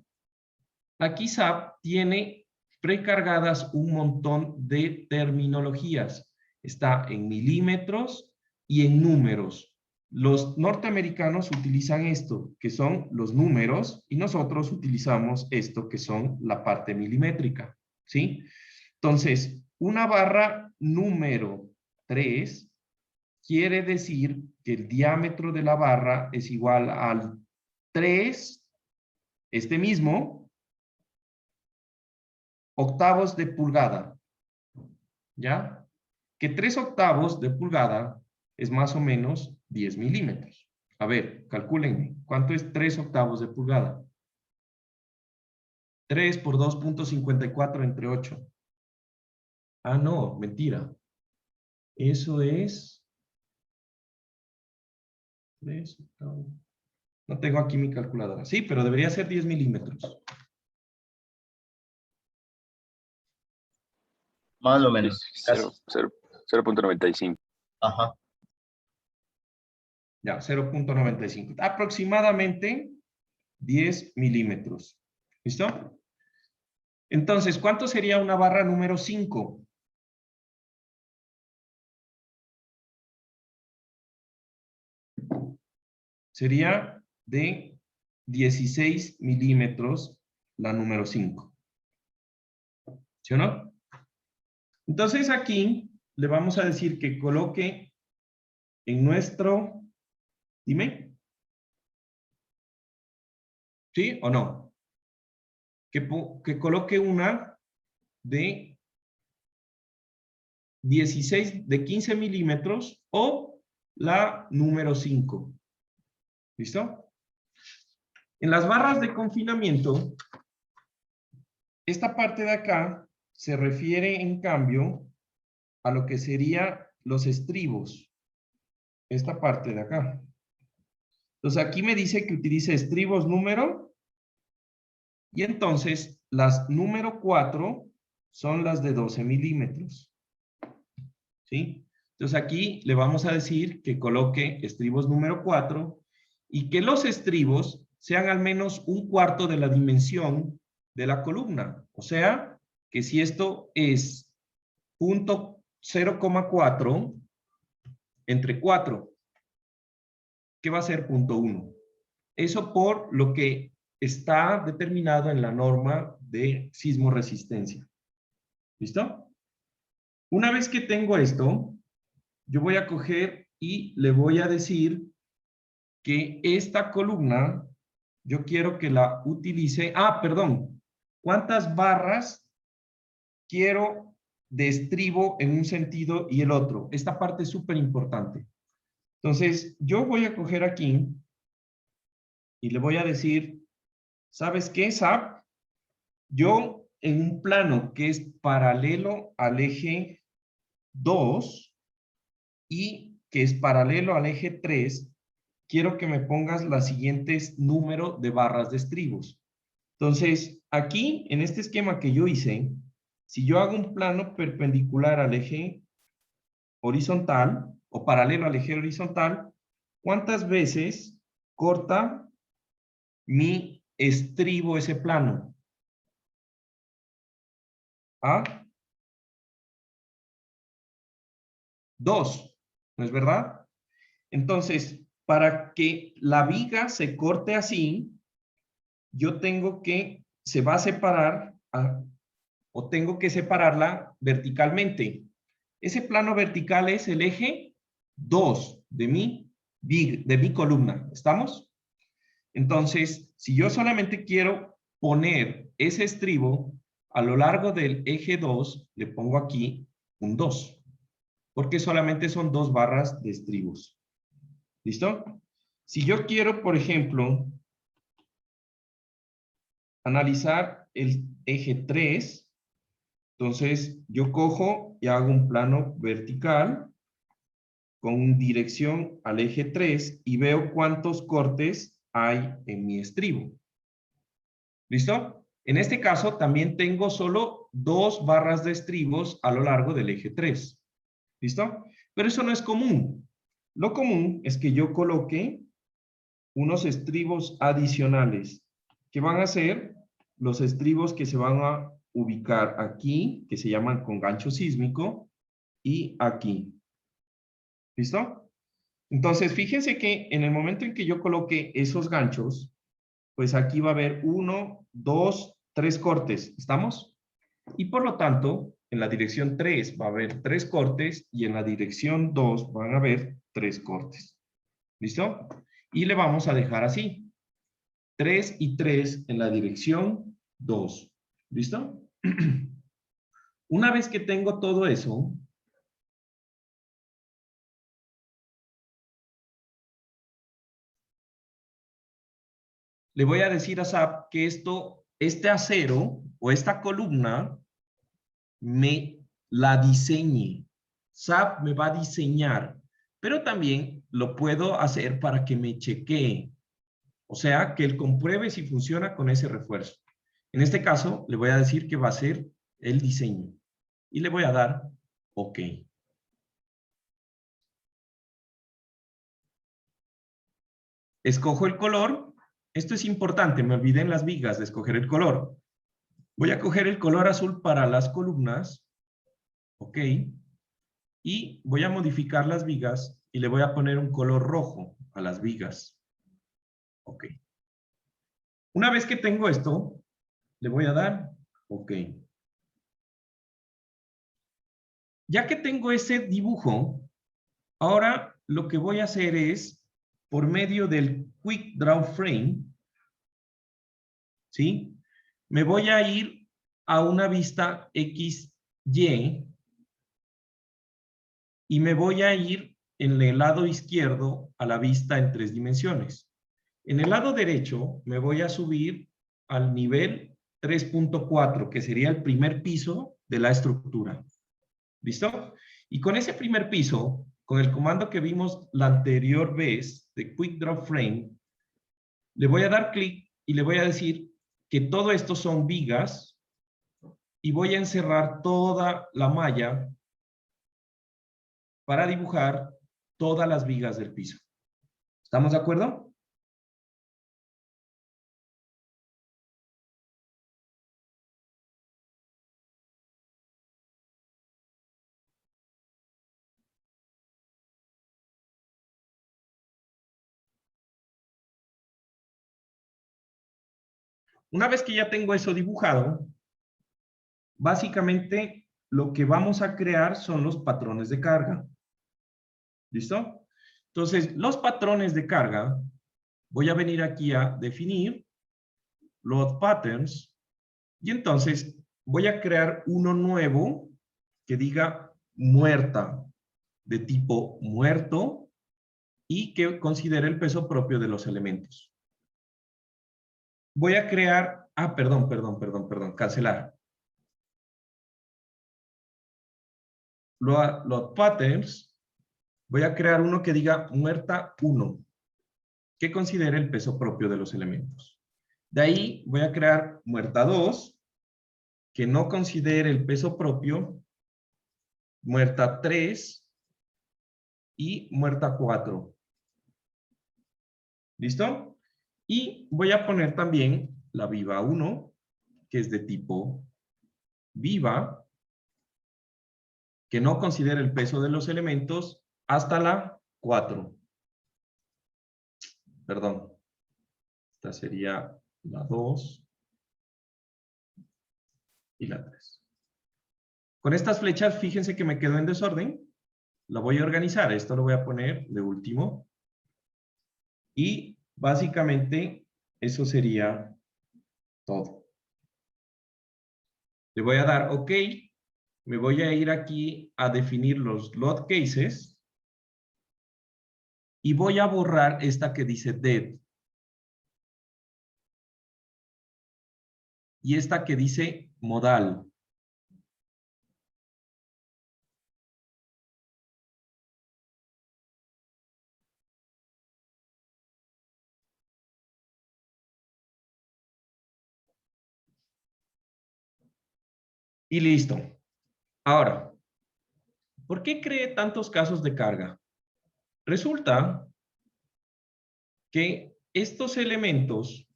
aquí SAP tiene precargadas un montón de terminologías. Está en milímetros y en números. Los norteamericanos utilizan esto, que son los números, y nosotros utilizamos esto, que son la parte milimétrica, ¿sí? Entonces, una barra número 3 quiere decir que el diámetro de la barra es igual al 3, este mismo, octavos de pulgada. ¿Ya? Que 3 octavos de pulgada es más o menos 10 milímetros. A ver, calcúlenme. ¿Cuánto es 3 octavos de pulgada? 3 por 2.54 entre 8. Ah, no, mentira. Eso es 3 octavos. No tengo aquí mi calculadora. Sí, pero debería ser 10 milímetros. Más o menos. Casi. 0.95. Ajá. Ya, 0.95. Aproximadamente 10 milímetros. ¿Listo? Entonces, ¿cuánto sería una barra número 5? Sería de 16 milímetros la número 5. ¿Sí o no? Entonces aquí le vamos a decir que coloque en nuestro... Dime. ¿Sí o no? Que coloque una de 16, de 15 milímetros o la número 5. ¿Listo? En las barras de confinamiento, esta parte de acá se refiere en cambio a lo que sería los estribos. Esta parte de acá. Entonces aquí me dice que utilice estribos número y entonces las número 4 son las de 12 milímetros. ¿Sí? Entonces aquí le vamos a decir que coloque estribos número 4 y que los estribos sean al menos un cuarto de la dimensión de la columna. O sea, que si esto es 0,4 entre 4, ¿qué va a ser 0.1? Eso por lo que está determinado en la norma de sismoresistencia. ¿Listo? Una vez que tengo esto, yo voy a coger y le voy a decir que esta columna, yo quiero que la utilice. Ah, perdón. ¿Cuántas barras quiero de estribo en un sentido y el otro? Esta parte es súper importante. Entonces, yo voy a coger aquí y le voy a decir, ¿sabes qué, SAP? Yo en un plano que es paralelo al eje 2 y que es paralelo al eje 3, quiero que me pongas las siguientes números de barras de estribos. Entonces, aquí, en este esquema que yo hice, si yo hago un plano perpendicular al eje horizontal o paralelo al eje horizontal, ¿cuántas veces corta mi estribo ese plano? ¿Ah? 2, ¿no es verdad? Entonces, para que la viga se corte así, yo tengo que, se va a separar, o tengo que separarla verticalmente. Ese plano vertical es el eje 2 de mi columna. ¿Estamos? Entonces, si yo solamente quiero poner ese estribo a lo largo del eje 2, le pongo aquí un 2. Porque solamente son 2 barras de estribos. ¿Listo? Si yo quiero, por ejemplo, analizar el eje 3, entonces yo cojo y hago un plano vertical con dirección al eje 3 y veo cuántos cortes hay en mi estribo. ¿Listo? En este caso también tengo solo 2 barras de estribos a lo largo del eje 3. ¿Listo? Pero eso no es común. Lo común es que yo coloque unos estribos adicionales, que van a ser los estribos que se van a ubicar aquí, que se llaman con gancho sísmico, y aquí. ¿Listo? Entonces, fíjense que en el momento en que yo coloque esos ganchos, pues aquí va a haber 1, 2, 3 cortes. ¿Estamos? Y por lo tanto, en la dirección 3 va a haber 3 cortes y en la dirección 2 van a haber 3 cortes. ¿Listo? Y le vamos a dejar así. 3 y 3 en la dirección 2. ¿Listo? Una vez que tengo todo eso, le voy a decir a SAP que este acero o esta columna me la diseñe. SAP me va a diseñar, pero también lo puedo hacer para que me chequee. O sea, que él compruebe si funciona con ese refuerzo. En este caso, le voy a decir que va a ser el diseño. Y le voy a dar OK. Escojo el color. Esto es importante, me olvidé en las vigas de escoger el color. Voy a coger el color azul para las columnas. OK. Y voy a modificar las vigas y le voy a poner un color rojo a las vigas. OK. Una vez que tengo esto, le voy a dar OK. Ya que tengo ese dibujo, ahora lo que voy a hacer es, por medio del Quick Draw Frame, ¿sí? Me voy a ir a una vista XY y me voy a ir en el lado izquierdo a la vista en 3 dimensiones. En el lado derecho me voy a subir al nivel 3.4, que sería el primer piso de la estructura. ¿Listo? Y con ese primer piso, con el comando que vimos la anterior vez de Quick Draw Frame, le voy a dar clic y le voy a decir que todo esto son vigas y voy a encerrar toda la malla para dibujar todas las vigas del piso. ¿Estamos de acuerdo? Una vez que ya tengo eso dibujado, básicamente lo que vamos a crear son los patrones de carga. ¿Listo? Entonces, los patrones de carga, voy a venir aquí a definir load patterns, y entonces voy a crear uno nuevo que diga muerta, de tipo muerto, y que considere el peso propio de los elementos. Voy a crear, perdón, cancelar. Load patterns, voy a crear uno que diga muerta 1, que considere el peso propio de los elementos. De ahí voy a crear muerta 2, que no considere el peso propio, muerta 3 y muerta 4. ¿Listo? Y voy a poner también la viva 1, que es de tipo viva, que no considere el peso de los elementos, hasta la 4. Perdón. Esta sería la 2 y la 3. Con estas flechas, fíjense que me quedó en desorden. La voy a organizar. Esto lo voy a poner de último. Y básicamente eso sería todo. Le voy a dar OK. Me voy a ir aquí a definir los load cases. Y voy a borrar esta que dice dead. Y esta que dice modal. Y listo. Ahora, ¿por qué creé tantos casos de carga? Resulta que estos elementos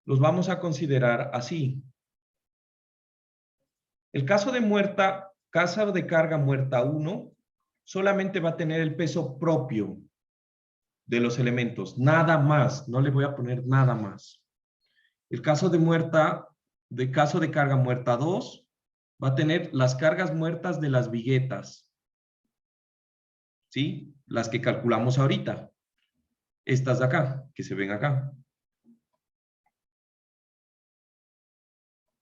los vamos a considerar así. El caso de carga muerta 1, solamente va a tener el peso propio de los elementos, nada más, no le voy a poner nada más. El caso de carga muerta 2, va a tener las cargas muertas de las viguetas, ¿sí? Las que calculamos ahorita. Estas de acá, que se ven acá.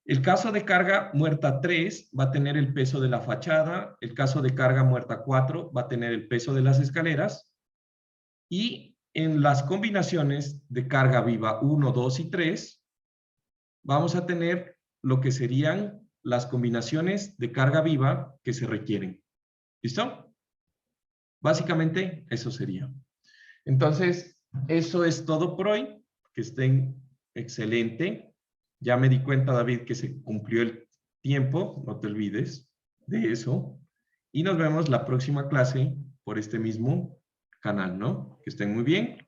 El caso de carga muerta 3 va a tener el peso de la fachada. El caso de carga muerta 4 va a tener el peso de las escaleras. Y en las combinaciones de carga viva 1, 2 y 3, vamos a tener lo que serían las combinaciones de carga viva que se requieren. ¿Listo? Básicamente, eso sería. Entonces, eso es todo por hoy. Que estén excelente. Ya me di cuenta, David, que se cumplió el tiempo. No te olvides de eso. Y nos vemos la próxima clase por este mismo canal, ¿no? Que estén muy bien.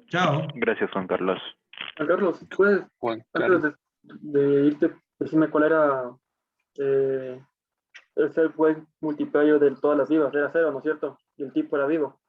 Chao. Gracias, Juan Carlos. Juan Carlos, ¿puedes, Juan Carlos. antes de irte, decirme cuál era el set point multiplayer de todas las vivas? Era 0, ¿no es cierto? Y el tipo era vivo.